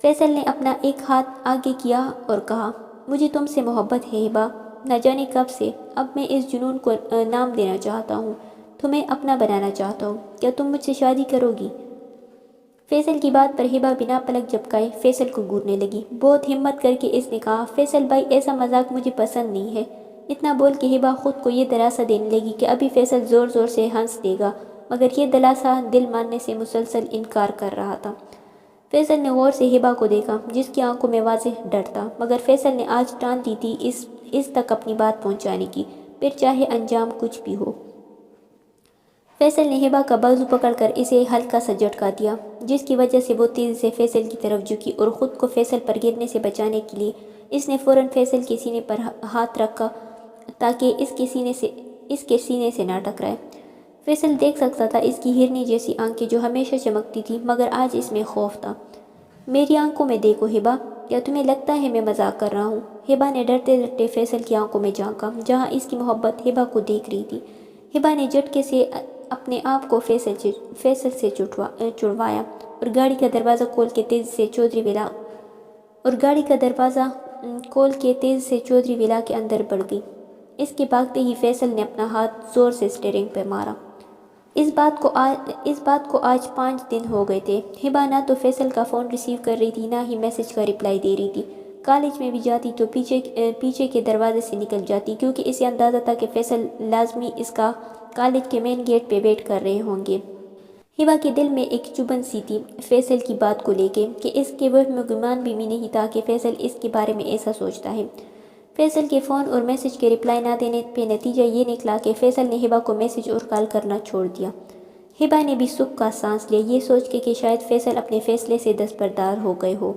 فیصل نے اپنا ایک ہاتھ آگے کیا اور کہا، مجھے تم سے محبت ہے ہبہ، نہ جانے کب سے۔ اب میں اس جنون کو نام دینا چاہتا ہوں، تمہیں اپنا بنانا چاہتا ہوں۔ کیا تم مجھ سے شادی کرو گی؟ فیصل کی بات پر ہبہ بنا پلک جھپکائے فیصل کو گھورنے لگی۔ بہت ہمت کر کے اس نے کہا، فیصل بھائی، ایسا مذاق مجھے پسند نہیں ہے۔ اتنا بول کے ہبہ خود کو یہ دلاسا دینے لگی کہ ابھی فیصل زور زور سے ہنس دے گا، مگر یہ دلاسا دل ماننے سے مسلسل انکار کر رہا تھا۔ فیصل نے غور سے ہبہ کو دیکھا جس کی آنکھوں میں واضح ڈر تھا، مگر فیصل نے آج ٹان دی تھی اس تک اپنی بات پہنچانے کی، پھر چاہے انجام کچھ بھی ہو۔ فیصل نے ہبہ کا بازو پکڑ کر اسے ہلکا سا جھٹکا دیا، جس کی وجہ سے وہ تیزی سے فیصل کی طرف جھکی اور خود کو فیصل پر گرنے سے بچانے کے لیے اس نے فوراً فیصل کے سینے پر ہاتھ رکھا تاکہ اس کے سینے سے نہ ٹکرائے۔ فیصل دیکھ سکتا تھا اس کی ہرنی جیسی آنکھیں جو ہمیشہ چمکتی تھی، مگر آج اس میں خوف تھا۔ میری آنکھوں میں دیکھو ہبہ، کیا تمہیں لگتا ہے میں مذاق کر رہا ہوں؟ ہبہ نے ڈرتے ڈرتے فیصل کی آنکھوں میں جھانکا جہاں اس کی محبت ہبہ کو دیکھ رہی تھی۔ ہبہ نے جھٹکے سے اپنے آپ کو فیصل سے چھڑوایا اور گاڑی کا دروازہ کھول کے چودھری ولا کے اندر بڑھ گئی۔ اس کے بھاگتے ہی فیصل نے اپنا ہاتھ زور سے اسٹیئرنگ پہ مارا۔ اس بات کو آج 5 دن ہو گئے تھے۔ ہبا نہ تو فیصل کا فون ریسیو کر رہی تھی، نہ ہی میسج کا رپلائی دے رہی تھی۔ کالج میں بھی جاتی تو پیچھے کے دروازے سے نکل جاتی، کیونکہ اسے اندازہ تھا کہ فیصل لازمی اس کا کالج کے مین گیٹ پہ ویٹ کر رہے ہوں گے۔ ہبا کے دل میں ایک چبھن سی تھی فیصل کی بات کو لے کے، کہ اس کے وہم و گمان بھی نہیں تھا کہ فیصل اس کے بارے میں ایسا سوچتا ہے۔ فیصل کے فون اور میسج کے رپلائی نہ دینے پہ نتیجہ یہ نکلا کہ فیصل نے ہبا کو میسج اور کال کرنا چھوڑ دیا۔ ہبا نے بھی سکھ کا سانس لیا، یہ سوچ کے کہ شاید فیصل اپنے فیصلے سے دستبردار ہو گئے ہو،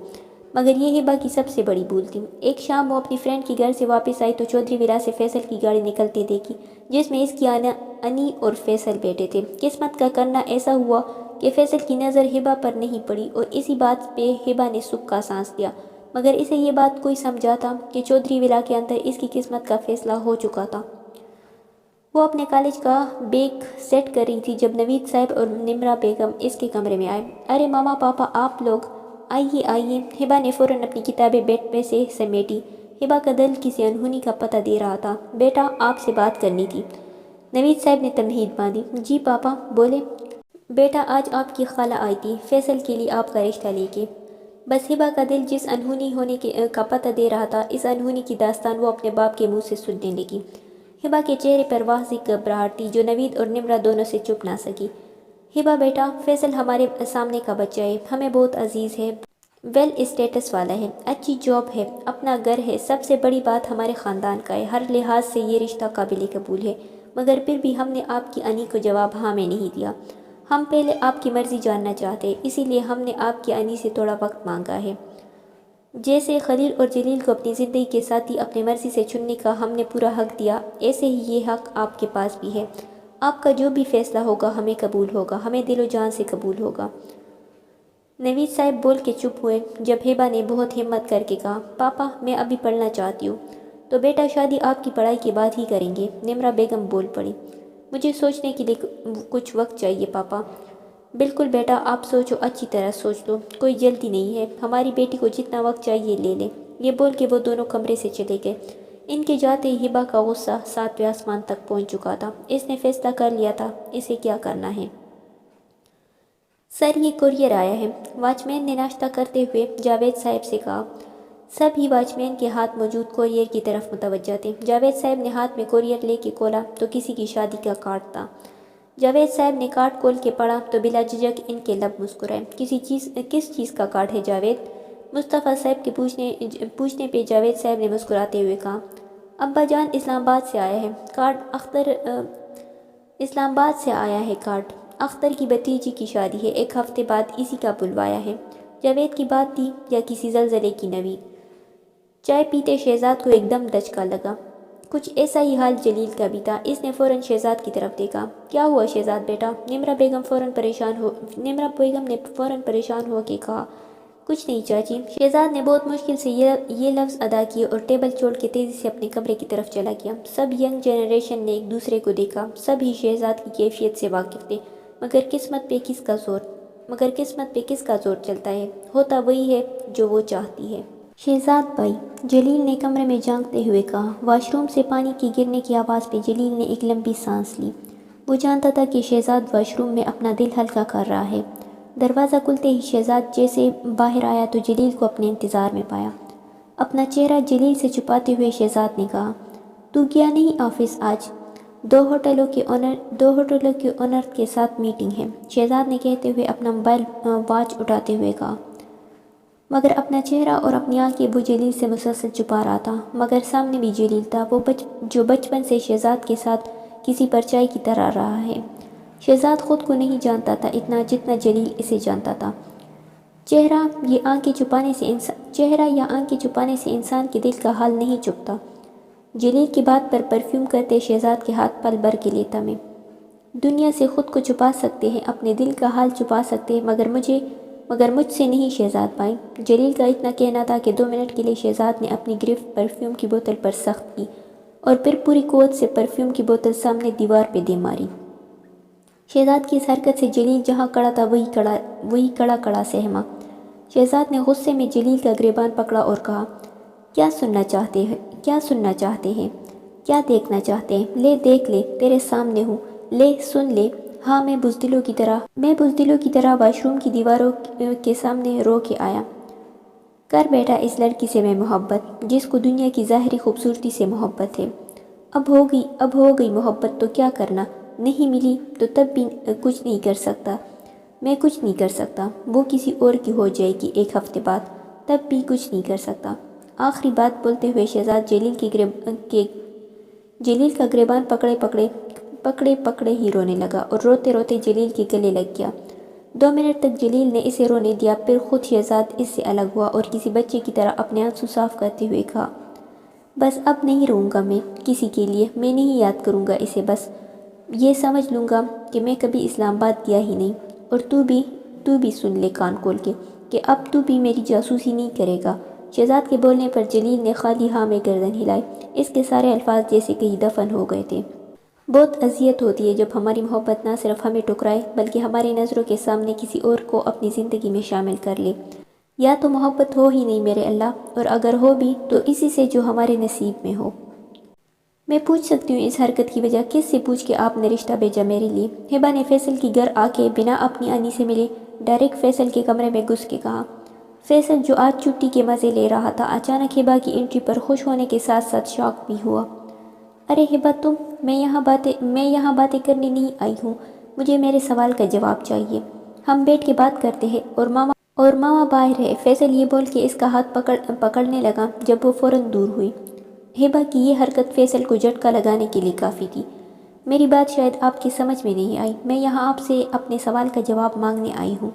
مگر یہ ہبا کی سب سے بڑی بھول تھی۔ ایک شام وہ اپنی فرینڈ کے گھر سے واپس آئی تو چودھری ولا سے فیصل کی گاڑی نکلتے دیکھی، جس میں اس کی انی اور فیصل بیٹھے تھے۔ قسمت کا کرنا ایسا ہوا کہ فیصل کی نظر ہبا پر نہیں پڑی، اور اسی بات پہ ہبا نے سکھ کا سانس لیا، مگر اسے یہ بات کوئی سمجھاتا کہ چودھری ولا کے اندر اس کی قسمت کا فیصلہ ہو چکا تھا۔ وہ اپنے کالج کا بیگ سیٹ کر رہی تھی جب نوید صاحب اور نمرا بیگم اس کے کمرے میں آئے۔ ارے ماما پاپا آپ لوگ، آئیے آئیے۔ ہبا نے فوراً اپنی کتابیں بیڈ پہ سے سمیٹی۔ ہبا کا دل کسی انہونی کا پتہ دے رہا تھا۔ بیٹا آپ سے بات کرنی تھی۔ نوید صاحب نے تمہید باندھی۔ جی پاپا بولے۔ بیٹا آج آپ کی خالہ آئی تھی فیصل کے لیے آپ کا رشتہ لے کے۔ بس ہبا کا دل جس انہونی ہونے کا پتہ دے رہا تھا، اس انہونی کی داستان وہ اپنے باپ کے منہ سے سننے لگی۔ ہبا کے چہرے پر واضح گھبراہٹ تھی جو نوید اور نمرا دونوں سے چھپ نہ سکی۔ ہبا بیٹا، فیصل ہمارے سامنے کا بچہ ہے، ہمیں بہت عزیز ہے، ویل اسٹیٹس والا ہے، اچھی جاب ہے، اپنا گھر ہے، سب سے بڑی بات ہمارے خاندان کا ہے، ہر لحاظ سے یہ رشتہ قابل قبول ہے، مگر پھر بھی ہم نے آپ کی انی کو جواب ہاں میں نہیں دیا۔ ہم پہلے آپ کی مرضی جاننا چاہتے ہیں، اسی لیے ہم نے آپ کی انی سے تھوڑا وقت مانگا ہے۔ جیسے خلیل اور جلیل کو اپنی زندگی کے ساتھی اپنی مرضی سے چننے کا ہم نے پورا حق دیا، ایسے ہی یہ حق آپ کے پاس بھی ہے۔ آپ کا جو بھی فیصلہ ہوگا ہمیں قبول ہوگا، ہمیں دل و جان سے قبول ہوگا۔ نوید صاحب بول کے چپ ہوئے جب ہبا نے بہت ہمت کر کے کہا، پاپا میں ابھی پڑھنا چاہتی ہوں۔ تو بیٹا شادی آپ کی پڑھائی کے بعد ہی کریں گے، نمرا بیگم بول پڑی۔ مجھے سوچنے کے لیے کچھ وقت چاہیے پاپا۔ بالکل بیٹا، آپ سوچو، اچھی طرح سوچ لو، کوئی جلدی نہیں ہے، ہماری بیٹی کو جتنا وقت چاہیے لے لیں۔ یہ بول کے وہ دونوں کمرے سے چلے گئے۔ ان کے جاتے ہی ہبا کا غصہ 7ویں آسمان تک پہنچ چکا تھا۔ اس نے فیصلہ کر لیا تھا اسے کیا کرنا ہے۔ سر یہ کوریئر آیا ہے، واچ مین نے ناشتہ کرتے ہوئے جاوید صاحب سے کہا۔ سب ہی واچ مین کے ہاتھ موجود کوریئر کی طرف متوجہ تھے۔ جاوید صاحب نے ہاتھ میں کوریئر لے کے کھولا تو کسی کی شادی کا کارڈ تھا۔ جاوید صاحب نے کارڈ کھول کے پڑھا تو بلا جھجک ان کے لب مسکرائے۔ کس چیز کا کارڈ ہے جاوید؟ مصطفیٰ صاحب کے پوچھنے پہ جاوید صاحب نے مسکراتے ہوئے کہا، ابا جان اسلام آباد سے آیا ہے کارڈ، اسلام آباد سے آیا ہے کارڈ، اختر کی بھتیجی کی شادی ہے، 1 ہفتے بعد اسی کا بلوایا ہے۔ جاوید کی بات تھی یا کسی زلزلے کی نوید؟ چائے پیتے شہزاد کو ایک دم دھچکا لگا۔ کچھ ایسا ہی حال جلیل کا بھی تھا۔ اس نے فوراً شہزاد کی طرف دیکھا۔ کیا ہوا شہزاد بیٹا؟ نمرا بیگم نے فوراً پریشان ہو کے کہا، کچھ نہیں چاچی۔ شہزاد نے بہت مشکل سے یہ لفظ ادا کیے اور ٹیبل چھوڑ کے تیزی سے اپنے کمرے کی طرف چلا گیا۔ سب ینگ جنریشن نے ایک دوسرے کو دیکھا، سب ہی شہزاد کی کیفیت سے واقف تھے، مگر قسمت پہ کس کا زور چلتا ہے، ہوتا وہی ہے جو وہ چاہتی ہے۔ شہزاد بھائی، جلیل نے کمرے میں جھانکتے ہوئے کہا۔ واش روم سے پانی کی گرنے کی آواز پہ جلیل نے ایک لمبی سانس لی۔ وہ جانتا تھا کہ شہزاد واش روم میں اپنا دل ہلکا کر رہا ہے۔ دروازہ کھلتے ہی شہزاد جیسے باہر آیا تو جلیل کو اپنے انتظار میں پایا۔ اپنا چہرہ جلیل سے چھپاتے ہوئے شہزاد نے کہا، تو گیا نہیں آفس آج؟ 2 ہوٹلوں کے اونر کے ساتھ میٹنگ ہے، شہزاد نے کہتے ہوئے اپنا موبائل واچ اٹھاتے ہوئے کہا، مگر اپنا چہرہ اور اپنی آنکھیں وہ جلیل سے مسلسل چھپا رہا تھا، مگر سامنے بھی جلیل تھا، وہ جو بچپن سے شہزاد کے ساتھ کسی پرچائی کی طرح رہا ہے۔ شہزاد خود کو نہیں جانتا تھا اتنا جتنا جلیل اسے جانتا تھا۔ چہرہ یا آنکھیں چھپانے سے انسان کے دل کا حال نہیں چھپتا۔ جلیل کی بات پر پرفیوم کرتے شہزاد کے ہاتھ پل بھر کے لیتا میں، دنیا سے خود کو چھپا سکتے ہیں، اپنے دل کا حال چھپا سکتے ہیں، مگر مجھ سے نہیں شہزاد بھائی۔ جلیل کا اتنا کہنا تھا کہ 2 منٹ کے لیے شہزاد نے اپنی گرفت پرفیوم کی بوتل پر سخت کی اور پھر پوری قوت سے پرفیوم کی بوتل سامنے دیوار پہ دے ماری۔ شہزاد کی اس حرکت سے جلیل جہاں کڑا تھا وہی کڑا کڑا سہما۔ شہزاد نے غصے میں جلیل کا گریبان پکڑا اور کہا، کیا سننا چاہتے ہیں؟ کیا دیکھنا چاہتے ہیں؟ لے دیکھ لے، تیرے سامنے ہوں، لے سن لے۔ ہاں، میں بزدلوں کی طرح واش روم کی دیواروں کے سامنے رو کے آیا۔ کر بیٹھا اس لڑکی سے میں محبت، جس کو دنیا کی ظاہری خوبصورتی سے محبت ہے۔ اب ہو گئی محبت تو کیا کرنا، نہیں ملی تو تب بھی کچھ نہیں کر سکتا، میں کچھ نہیں کر سکتا۔ وہ کسی اور کی ہو جائے گی ایک ہفتے بعد، تب بھی کچھ نہیں کر سکتا۔ آخری بات بولتے ہوئے شہزاد جلیل کا گریبان پکڑے ہی رونے لگا اور روتے روتے جلیل کے گلے لگ گیا۔ 2 منٹ تک جلیل نے اسے رونے دیا، پھر خود شہزاد اس سے الگ ہوا اور کسی بچے کی طرح اپنے آنسو صاف کرتے ہوئے کہا، بس اب نہیں روں گا میں کسی کے لیے، میں نہیں یاد کروں گا اسے، بس یہ سمجھ لوں گا کہ میں کبھی اسلام آباد گیا ہی نہیں۔ اور تو بھی سن لے کان کھول کے کہ اب تو بھی میری جاسوسی نہیں کرے گا۔ شہزاد کے بولنے پر جلیل نے خالی ہاں میں گردن ہلائی۔ اس کے سارے الفاظ جیسے کہیں دفن ہو گئے تھے۔ بہت اذیت ہوتی ہے جب ہماری محبت نہ صرف ہمیں ٹکرائے بلکہ ہماری نظروں کے سامنے کسی اور کو اپنی زندگی میں شامل کر لے۔ یا تو محبت ہو ہی نہیں میرے اللہ، اور اگر ہو بھی تو اسی سے جو ہمارے نصیب میں ہو۔ میں پوچھ سکتی ہوں اس حرکت کی وجہ، کس سے پوچھ کے آپ نے رشتہ بھیجا میرے لیے؟ ہبا نے فیصل کی گھر آ کے بنا اپنی انی سے ملے ڈائریکٹ فیصل کے کمرے میں گھس کے کہا۔ فیصل جو آج چھٹی کے مزے لے رہا تھا، اچانک ہبا کی انٹری پر خوش ہونے کے ساتھ ساتھ شاک بھی ہوا۔ ارے ہبا تم، میں یہاں باتیں کرنے نہیں آئی ہوں، مجھے میرے سوال کا جواب چاہیے، ہم بیٹھ کے بات کرتے ہیں، اور ماما باہر ہے۔ فیصل یہ بول کے اس کا ہاتھ پکڑنے لگا جب وہ فوراً دور ہوئی۔ ہبا کی یہ حرکت فیصل کو جھٹکا لگانے کے لیے کافی تھی۔ میری بات شاید آپ کی سمجھ میں نہیں آئی، میں یہاں آپ سے اپنے سوال کا جواب مانگنے آئی ہوں۔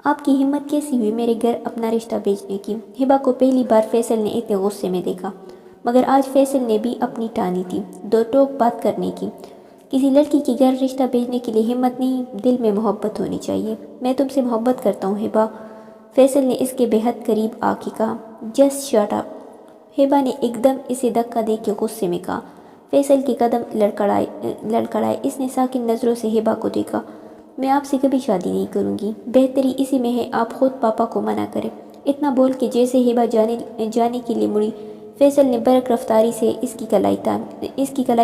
آپ کی ہمت کیسی ہوئی میرے گھر اپنا رشتہ بھیجنے کی؟ ہبا کو پہلی بار فیصل نے اتنے غصے میں دیکھا، مگر آج فیصل نے بھی اپنی ٹانی تھی دو ٹوک بات کرنے کی۔ کسی لڑکی کے گھر رشتہ بھیجنے کے لیے ہمت نہیں، دل میں محبت ہونی چاہیے۔ میں تم سے محبت کرتا ہوں ہبا، فیصل نے اس کے بہت قریب آ کے کہا۔ جسٹ شٹ اپ، ہبا نے ایک دم اسے دھکا دے کے غصے میں کہا۔ فیصل کے قدم لڑکھڑائے، اس نے ساکن نظروں سے ہبا کو دیکھا۔ میں آپ سے کبھی شادی نہیں کروں گی، بہتری اسی میں ہے آپ خود پاپا کو منع کریں۔ اتنا بول کے جیسے ہبا جانے کے لیے مڑی، فیصل نے برق رفتاری سے اس کی کلائی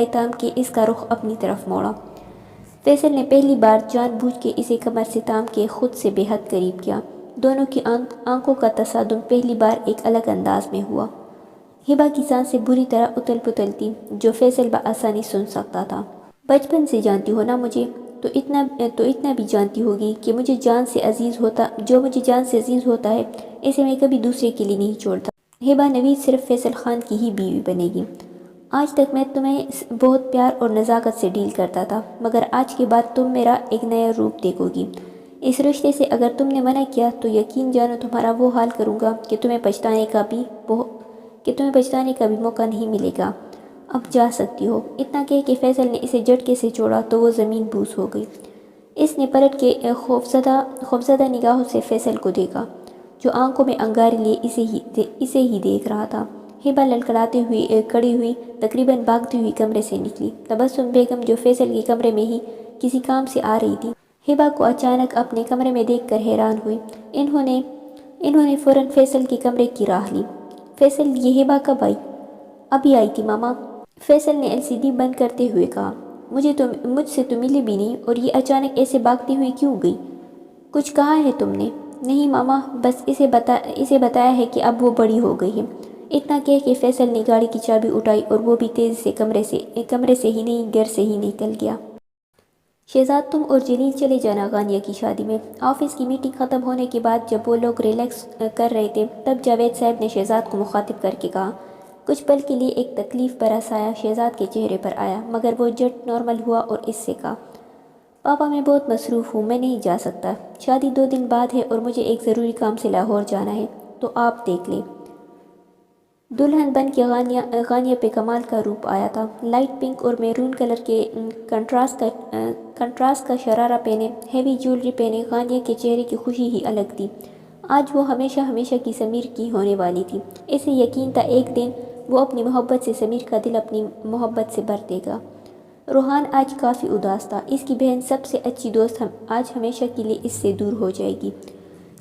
تام کے اس کا رخ اپنی طرف موڑا۔ فیصل نے پہلی بار جان بوجھ کے اسے کمر سے تام کے خود سے بے حد قریب کیا۔ دونوں کی آنکھوں کا تصادم پہلی بار ایک الگ انداز میں ہوا۔ ہبا کی سانسیں بری طرح اتل پتل تھی، جو فیصل بآسانی سن سکتا تھا۔ بچپن سے جانتی ہو نا مجھے، تو اتنا بھی جانتی ہوگی کہ جو مجھے جان سے عزیز ہوتا ہے، اسے میں کبھی دوسرے کے لیے نہیں چھوڑتا۔ ہبا نوید صرف فیصل خان کی ہی بیوی بنے گی۔ آج تک میں تمہیں بہت پیار اور نزاکت سے ڈیل کرتا تھا، مگر آج کے بعد تم میرا ایک نیا روپ دیکھو گی۔ اس رشتے سے اگر تم نے منع کیا تو یقین جانو تمہارا وہ حال کروں گا کہ تمہیں پچھتانے کا بھی موقع نہیں ملے گا۔ اب جا سکتی ہو۔ اتنا کہہ کے فیصل نے اسے جھٹکے سے چھوڑا تو وہ زمین بوس ہو گئی۔ اس نے پلٹ کے خوفزدہ نگاہوں سے فیصل کو دیکھا، جو آنکھوں میں انگارے لیے اسے ہی دیکھ رہا تھا۔ ہبا لڑکھڑاتے ہوئی کھڑی ہوئی، تقریباً بھاگتی ہوئی کمرے سے نکلی۔ تبسم بیگم جو فیصل کے کمرے میں ہی کسی کام سے آ رہی تھی، ہبا کو اچانک اپنے کمرے میں دیکھ کر حیران ہوئی۔ انہوں نے فوراً فیصل کے کمرے کی راہ لی۔ فیصل، یہ ہبا کب آئی؟ ابھی آئی تھی ماما، فیصل نے LCD بند کرتے ہوئے کہا۔ مجھ سے تو ملی بھی نہیں، اور یہ اچانک ایسے بھاگتی ہوئی کیوں گئی؟ کچھ کہا ہے تم نے؟ نہیں ماما، بس اسے بتایا ہے کہ اب وہ بڑی ہو گئی ہے۔ اتنا کہہ کے فیصل نے گاڑی کی چابی اٹھائی اور وہ بھی تیزی سے کمرے سے ہی نہیں، گھر سے ہی نکل گیا۔ شہزاد، تم اور جلیل چلے جانا غانیہ کی شادی میں۔ آفس کی میٹنگ ختم ہونے کے بعد جب وہ لوگ ریلیکس کر رہے تھے، تب جاوید صاحب نے شہزاد کو مخاطب کر کے کہا۔ کچھ پل کے لیے ایک تکلیف بھرا سایہ شہزاد کے چہرے پر آیا، مگر وہ جھٹ نارمل ہوا اور اس سے کہا، پاپا میں بہت مصروف ہوں، میں نہیں جا سکتا، شادی 2 دن بعد ہے اور مجھے ایک ضروری کام سے لاہور جانا ہے، تو آپ دیکھ لیں۔ دلہن بن کے غانیہ پہ کمال کا روپ آیا تھا۔ لائٹ پنک اور میرون کلر کے کنٹراسٹ کا شرارہ پہنے، ہیوی جیولری پہنے غانیہ کے چہرے کی خوشی ہی الگ تھی۔ آج وہ ہمیشہ کی سمیر کی ہونے والی تھی۔ اسے یقین تھا ایک دن وہ اپنی محبت سے سمیر کا دل اپنی محبت سے بھر دے گا۔ روحان آج کافی اداس تھا۔ اس کی بہن سب سے اچھی دوست آج ہمیشہ کے لیے اس سے دور ہو جائے گی۔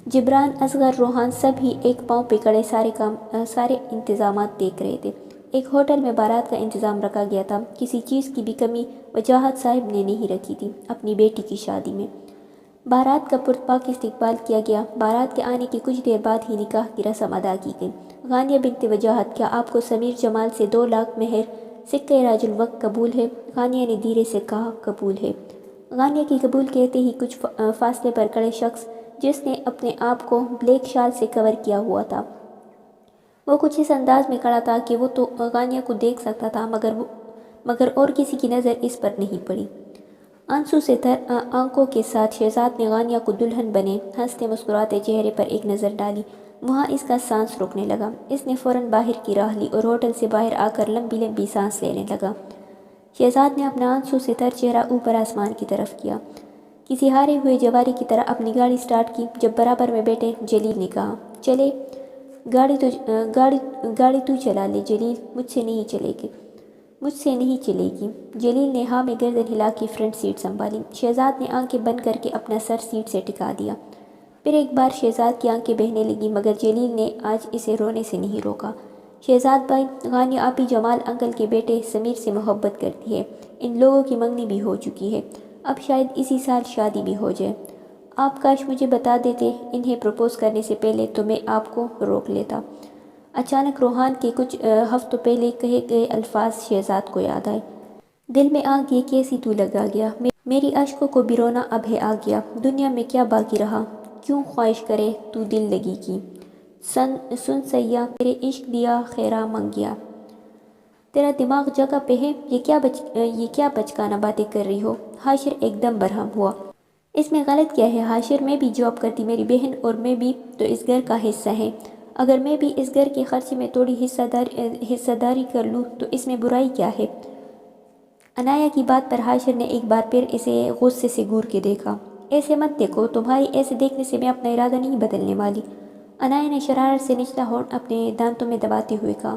جبران، اصغر، روحان سب ہی ایک پاؤں پہ کڑے سارے انتظامات دیکھ رہے تھے۔ ایک ہوٹل میں بارات کا انتظام رکھا گیا تھا۔ کسی چیز کی بھی کمی وجاہت صاحب نے نہیں رکھی تھی اپنی بیٹی کی شادی میں۔ بارات کا پرتپاک استقبال کیا گیا۔ بارات کے آنے کی کچھ دیر بعد ہی نکاح کی رسم ادا کی گئی۔ غانیہ بنت وجاہت، کیا آپ کو سمیر جمال سے 2 لاکھ مہر سکہ راج الوقت قبول ہے؟ غانیہ نے دھیرے سے کہا، قبول ہے۔ غانیہ کی قبول کہتے ہی کچھ فاصلے پر کھڑے شخص، جس نے اپنے آپ کو بلیک شال سے کور کیا ہوا تھا، وہ کچھ اس انداز میں کھڑا تھا کہ وہ تو غانیہ کو دیکھ سکتا تھا مگر اور کسی کی نظر اس پر نہیں پڑی۔ آنسو سے تر آنکھوں کے ساتھ شہزاد نے غانیہ کو دلہن بنے ہنستے مسکراتے چہرے پر ایک نظر ڈالی۔ وہاں اس کا سانس رکنے لگا۔ اس نے فوراً باہر کی راہ لی اور ہوٹل سے باہر آ کر لمبی لمبی سانس لینے لگا۔ شہزاد نے اپنا آنسو سے تر چہرہ اوپر آسمان کی طرف کیا، کسی ہارے ہوئے جواری کی طرح اپنی گاڑی سٹارٹ کی۔ جب برابر میں بیٹھے، جلیل نے کہا، چلے گاڑی تو چلا لے جلیل، مجھ سے نہیں چلے گی۔ جلیل نے ہاں میں گردن ہلا کے فرنٹ سیٹ سنبھالی۔ شہزاد نے آنکھیں بند کر کے اپنا سر سیٹ سے ٹکا دیا۔ پھر ایک بار شہزاد کی آنکھیں بہنے لگیں مگر جلیل نے آج اسے رونے سے نہیں روکا۔ شہزاد بھائی، غانیہ آپی جمال انکل کے بیٹے سمیر سے محبت کرتی ہے۔ ان لوگوں کی منگنی بھی ہو چکی ہے، اب شاید اسی سال شادی بھی ہو جائے۔ آپ کاش مجھے بتا دیتے انہیں پروپوز کرنے سے پہلے تو میں آپ کو روک لیتا۔ اچانک روحان کے کچھ ہفتوں پہلے کہے گئے الفاظ شہزاد کو یاد آئے۔ دل میں آگ یہ کیسی تو لگا گیا، میری اشکوں کو برونا اب ہے آ گیا۔ دنیا میں کیا باقی رہا، کیوں خواہش کرے تو دل لگی کی۔ سن سیاں، میرے عشق دیا خیرہ منگیا، تیرا دماغ جگہ پہ ہے؟ یہ کیا بچکانہ باتیں کر رہی ہو؟ حاشر ایک دم برہم ہوا۔ اس میں غلط کیا ہے حاشر؟ میں بھی جاب کرتی، میری بہن اور میں بھی تو اس گھر کا حصہ ہیں۔ اگر میں بھی اس گھر کے خرچے میں تھوڑی حصہ داری کر لوں تو اس میں برائی کیا ہے؟ عنایہ کی بات پر حاشر نے ایک بار پھر اسے غصے سے گور کے دیکھا۔ ایسے مت دیکھو، تمہاری ایسے دیکھنے سے میں اپنا ارادہ نہیں بدلنے والی۔ عنایہ نے شرارت سے نچلا ہونٹ اپنے دانتوں میں دباتے ہوئے کہا،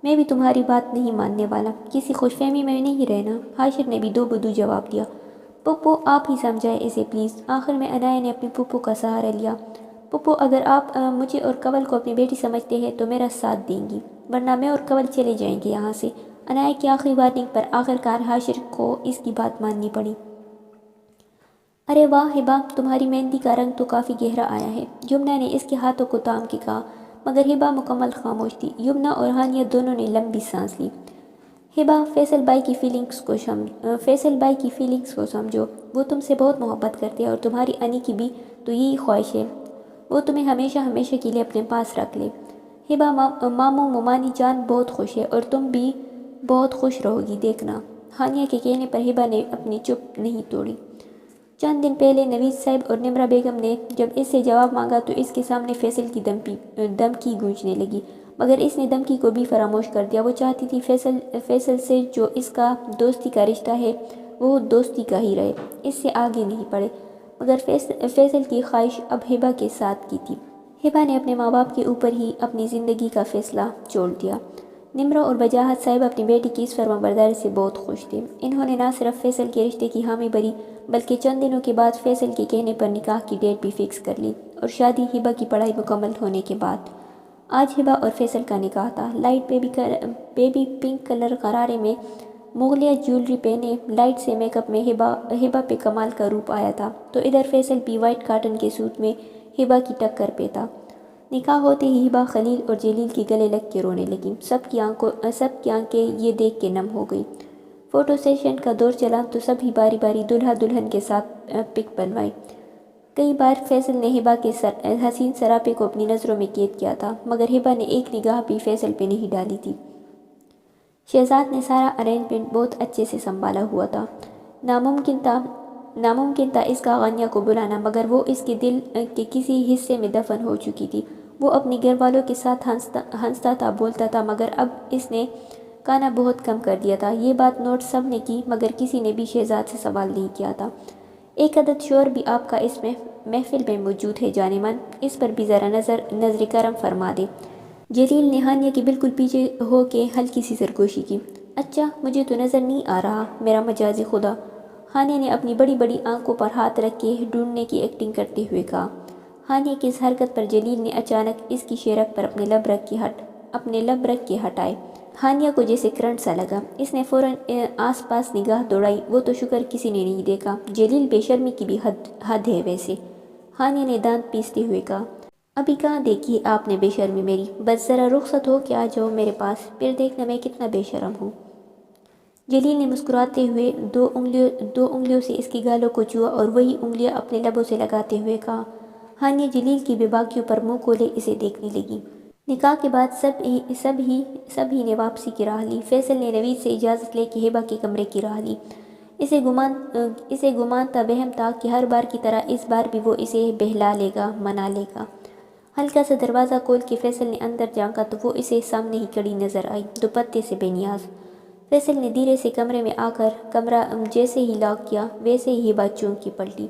میں بھی تمہاری بات نہیں ماننے والا، کسی خوش فہمی میں نہیں رہنا۔ حاشر نے بھی دو بدو جواب دیا، پپو آپ ہی سمجھائیں اسے پلیز۔ آخر میں عنایہ نے اپنی پپو کا سہارا لیا۔ پپو، اگر آپ مجھے اور کنول کو اپنی بیٹی سمجھتے ہیں تو میرا ساتھ دیں گی، ورنہ میں اور کنول چلے جائیں گے یہاں سے۔ عنایہ کی آخری وارننگ پر آخرکار حاشر کو اس کی بات ماننی پڑی۔ ارے واہ ہبا، تمہاری مہندی کا رنگ تو کافی گہرا آیا ہے، یمنا نے اس کے ہاتھوں کو تام کے کہا، مگر ہبا مکمل خاموش تھی۔ یمنا اور ہانیہ دونوں نے لمبی سانس لی۔ ہبا، فیصل بھائی کی فیلنگز کو سمجھو، وہ تم سے بہت محبت کرتے ہیں اور تمہاری انی کی بھی تو یہی خواہش ہے، وہ تمہیں ہمیشہ ہمیشہ کے لیے اپنے پاس رکھ لے۔ ہبا، ماموں ممانی جان بہت خوش ہے اور تم بھی بہت خوش رہو گی دیکھنا۔ ہانیہ کے کہنے پر ہبا نے اپنی چپ نہیں توڑی۔ چند دن پہلے نوید صاحب اور نمرہ بیگم نے جب اس سے جواب مانگا تو اس کے سامنے فیصل کی دھمکی گونجنے لگی، مگر اس نے دھمکی کو بھی فراموش کر دیا۔ وہ چاہتی تھی فیصل سے جو اس کا دوستی کا رشتہ ہے وہ دوستی کا ہی رہے، اس سے آگے نہیں بڑھے، مگر فیصل کی خواہش اب ہبا کے ساتھ کی تھی۔ ہبا نے اپنے ماں باپ کے اوپر ہی اپنی زندگی کا فیصلہ چھوڑ دیا۔ نمرہ اور وجاہت صاحب اپنی بیٹی کی اس فرمانبرداری سے بہت خوش تھے۔ انہوں نے نہ صرف فیصل کے رشتے کی حامی بھری بلکہ چند دنوں کے بعد فیصل کے کہنے پر نکاح کی ڈیٹ بھی فکس کر لی، اور شادی ہبا کی پڑھائی مکمل ہونے کے بعد۔ آج ہبا اور فیصل کا نکاح تھا۔ لائٹ بیبی پنک کلر غرارے میں مغلیہ جیولری پہنے لائٹ سے میک اپ میں ہبا پہ کمال کا روپ آیا تھا، تو ادھر فیصل بھی وائٹ کاٹن کے سوٹ میں ہبا کی ٹکر پہ تھا۔ نکاح ہوتے ہی ہبا خلیل اور جلیل کے گلے لگ کے رونے لگیں۔ سب کی آنکھیں یہ دیکھ کے نم ہو گئی۔ فوٹو سیشن کا دور چلا تو سب ہی باری باری دلہا دلہن کے ساتھ پک بنوائی۔ کئی بار فیصل نے ہبا کے حسین سراپے کو اپنی نظروں میں قید کیا تھا، مگر ہبا نے ایک نگاہ بھی فیصل پہ نہیں ڈالی تھی۔ شہزاد نے سارا ارینجمنٹ بہت اچھے سے سنبھالا ہوا تھا۔ ناممکن تھا اس کا غانیہ کو بلانا، مگر وہ اس کے دل کے کسی حصے میں دفن ہو چکی تھی۔ وہ اپنی گھر والوں کے ساتھ ہنستا تھا، بولتا تھا، مگر اب اس نے کھانا بہت کم کر دیا تھا۔ یہ بات نوٹ سب نے کی، مگر کسی نے بھی شہزاد سے سوال نہیں کیا تھا۔ ایک عدد شور بھی آپ کا اس محفل میں موجود ہے جان من، اس پر بھی ذرا نظر کرم فرما دے۔ جلیل نے ہانیہ کے بالکل پیچھے ہو کے ہلکی سی سرگوشی کی۔ اچھا مجھے تو نظر نہیں آ رہا میرا مجازی خدا، ہانیہ نے اپنی بڑی بڑی آنکھوں پر ہاتھ رکھ کے ڈھونڈنے کی ایکٹنگ کرتے ہوئے کہا۔ ہانیہ کی اس حرکت پر جلیل نے اچانک اس کی شیرک پر اپنے لب رکھ کے ہٹائے۔ ہانیہ کو جیسے کرنٹ سا لگا، اس نے فوراً آس پاس نگاہ دوڑائی، وہ تو شکر کسی نے نہیں دیکھا، جلیل بے شرمی کی بھی حد ہے ویسے، ہانیہ نے دانت پیستے ہوئے کہا۔ ابھی کہاں دیکھی آپ نے بے شرمی میری، بس ذرا رخصت ہو کے آ جاؤ میرے پاس، پھر دیکھنا میں کتنا بے شرم ہوں۔ جلیل نے مسکراتے ہوئے دو انگلیوں سے اس کی گالوں کو چھوا اور وہی انگلیاں اپنے لبوں سے لگاتے ہوئے کہا۔ ہانیہ جلیل کی بے باکیوں پر منہ کھولے اسے دیکھنے لگی۔ نکاح کے بعد سب ہی نے واپسی کی راہ لی۔ فیصل نے نوید سے اجازت لے کے ہبہ کے کمرے کی راہ لی۔ اسے گمان تھا، بہم تھا کہ ہر بار کی طرح اس بار بھی وہ اسے بہلا لے گا، منا لے گا۔ ہلکا سا دروازہ کھول کے فیصل نے اندر جھانکا تو وہ اسے سامنے ہی کھڑی نظر آئی، دوپٹے سے بے نیاز۔ فیصل نے دھیرے سے کمرے میں آ کر کمرہ جیسے ہی لاک کیا ویسے ہی ہبہ چونک کے پلٹی۔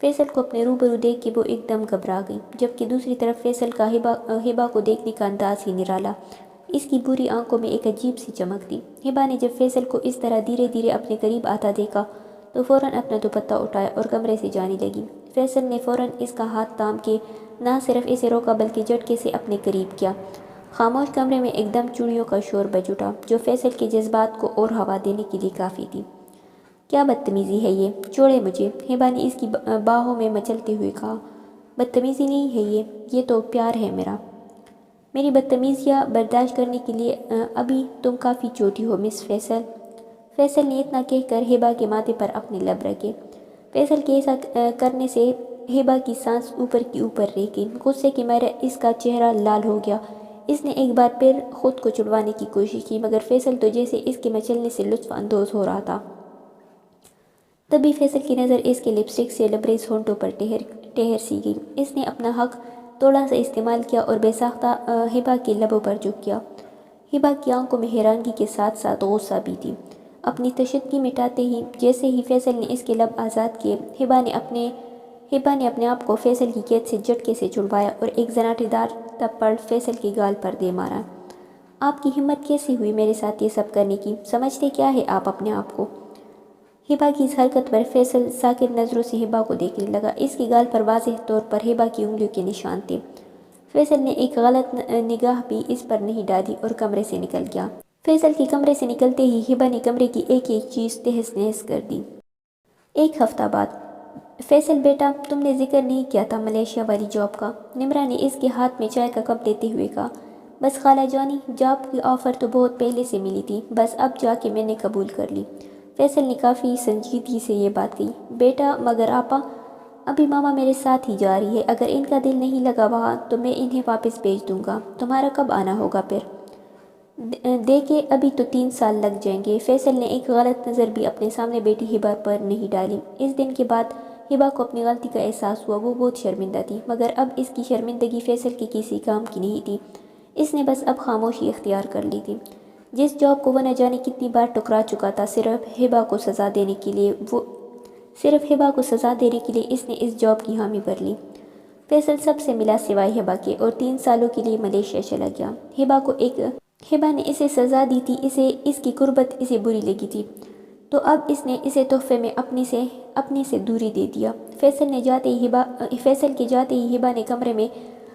فیصل کو اپنے روبرو دیکھ کے وہ ایک دم گھبرا گئی، جبکہ دوسری طرف فیصل کا ہبہ کو دیکھنے کا انداز ہی نرالا، اس کی بری آنکھوں میں ایک عجیب سی چمک تھی۔ ہبہ نے جب فیصل کو اس طرح دھیرے دھیرے اپنے قریب آتا دیکھا تو فوراً اپنا دوپٹہ اٹھایا اور کمرے سے جانے لگی۔ فیصل نے فوراً اس کا ہاتھ تھام کے نہ صرف اسے روکا بلکہ جھٹکے سے اپنے قریب کیا۔ خاموش کمرے میں ایک دم چوڑیوں کا شور بج اٹھا، جو فیصل کے جذبات کو اور ہوا دینے کے لیے کافی تھی۔ کیا بدتمیزی ہے یہ، چھوڑے مجھے، ہبہ نے اس کی باہوں میں مچلتے ہوئے کہا۔ بدتمیزی نہیں ہے یہ تو پیار ہے میرا۔ میری بدتمیزیاں برداشت کرنے کے لیے ابھی تم کافی چھوٹی ہو مس فیصل۔ فیصل نے اتنا کہہ کر ہبہ کے ماتھے پر اپنے لب رکھے۔ فیصل کے ایسا کرنے سے ہبہ کی سانس اوپر کی اوپر رہ گئی، غصے کے مارے اس کا چہرہ لال ہو گیا۔ اس نے ایک بار پھر خود کو چھڑوانے کی کوشش کی، مگر فیصل تو جیسے اس کے مچلنے سے لطف اندوز ہو رہا تھا۔ تبھی فیصل کی نظر اس کے لپسٹک سے لبریز ہونٹوں پر ٹہر سی گئی۔ اس نے اپنا حق تھوڑا سا استعمال کیا اور بے ساختہ ہبہ کے لبوں پر جھک گیا۔ ہبہ کی آنکھوں میں حیرانگی کے ساتھ ساتھ غصہ بھی تھی۔ اپنی تشدد مٹاتے ہی جیسے ہی فیصل نے اس کے لب آزاد کیے، ہبہ نے اپنے آپ کو فیصل کی قید سے جھٹکے سے چھڑوایا اور ایک زناٹے دار تھپڑ فیصل کے گال پر دے مارا۔ آپ کی ہمت کیسے ہوئی میرے ساتھ یہ سب کرنے کی، سمجھتے کیا ہے آپ اپنے آپ کو؟ ہبہ کی اس حرکت پر فیصل ساکت نظروں سے ہبہ کو دیکھنے لگا۔ اس کے گال پر واضح طور پر ہبہ کی انگلیوں کے نشان تھے۔ فیصل نے ایک غلط نگاہ بھی اس پر نہیں ڈالی اور کمرے سے نکل گیا۔ فیصل کے کمرے سے نکلتے ہی ہبہ نے کمرے کی ایک ایک چیز تہس نہس کر دی۔ ایک ہفتہ بعد۔ فیصل بیٹا، تم نے ذکر نہیں کیا تھا ملیشیا والی جاب کا، نمرا نے اس کے ہاتھ میں چائے کا کپ لیتے ہوئے کہا۔ بس خالہ جانی، جاب کی آفر تو بہت پہلے سے ملی تھی، بس اب جا کے میں نے قبول کر لی۔ فیصل نے کافی سنجیدگی سے یہ بات کہی۔ بیٹا مگر آپا، ابھی ماما میرے ساتھ ہی جا رہی ہے، اگر ان کا دل نہیں لگا وہاں تو میں انہیں واپس بھیج دوں گا، تمہارا کب آنا ہوگا پھر؟ دیکھے ابھی تو 3 سال لگ جائیں گے۔ فیصل نے ایک غلط نظر بھی اپنے سامنے بیٹی ہبہ پر نہیں ڈالی۔ اس دن کے بعد ہبہ کو اپنی غلطی کا احساس ہوا، وہ بہت شرمندہ تھی، مگر اب اس کی شرمندگی فیصل کے کسی کام کی نہیں تھی۔ اس نے بس اب خاموشی اختیار کر لی تھی۔ جس جاب کو وہ نہ جانے کتنی بار ٹکرا چکا تھا، صرف ہبہ کو سزا دینے کے لیے اس نے اس جاب کی حامی بھر لی۔ فیصل سب سے ملا سوائے ہبہ کے اور 3 سالوں کے لیے ملیشیا چلا گیا۔ ہبہ نے اسے سزا دی تھی، اس کی قربت اسے بری لگی تھی، تو اب اس نے اسے تحفے میں اپنی سے دوری دے دیا۔ فیصل کے جاتے ہی ہبہ نے کمرے میں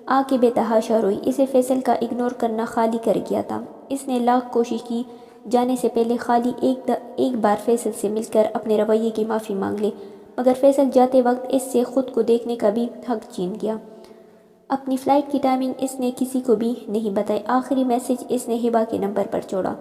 آ کے بے تحاشا روئی۔ اسے فیصل کا اگنور کرنا خالی کر گیا تھا۔ اس نے لاکھ کوشش کی جانے سے پہلے خالی ایک بار فیصل سے مل کر اپنے رویے کی معافی مانگ لے، مگر فیصل جاتے وقت اس سے خود کو دیکھنے کا بھی حق چھین گیا۔ اپنی فلائٹ کی ٹائمنگ اس نے کسی کو بھی نہیں بتائی۔ آخری میسج اس نے ہبہ کے نمبر پر چھوڑا۔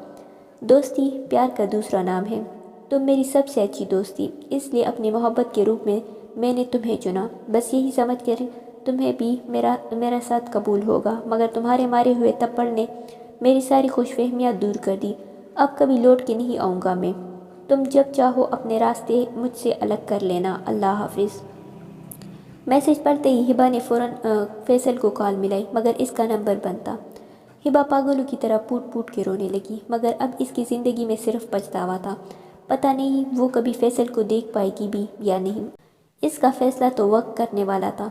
دوستی پیار کا دوسرا نام ہے، تم میری سب سے اچھی دوست تھی، اس لیے اپنی محبت کے روپ میں نے تمہیں چنا، بس یہی سمجھ کر تمہیں بھی میرا ساتھ قبول ہوگا، مگر تمہارے مارے ہوئے تھپڑ نے میری ساری خوش فہمیاں دور کر دی۔ اب کبھی لوٹ کے نہیں آؤں گا میں، تم جب چاہو اپنے راستے مجھ سے الگ کر لینا، اللہ حافظ۔ میسج پڑھتے ہی ہبہ نے فوراً فیصل کو کال ملائی، مگر اس کا نمبر بند تھا۔ ہبہ پاگلوں کی طرح پوٹ پوٹ کے رونے لگی، مگر اب اس کی زندگی میں صرف پچھتاوا تھا، پتہ نہیں وہ کبھی فیصل کو دیکھ پائے گی بھی یا نہیں۔ اس کا فیصلہ تو وقت کرنے والا تھا۔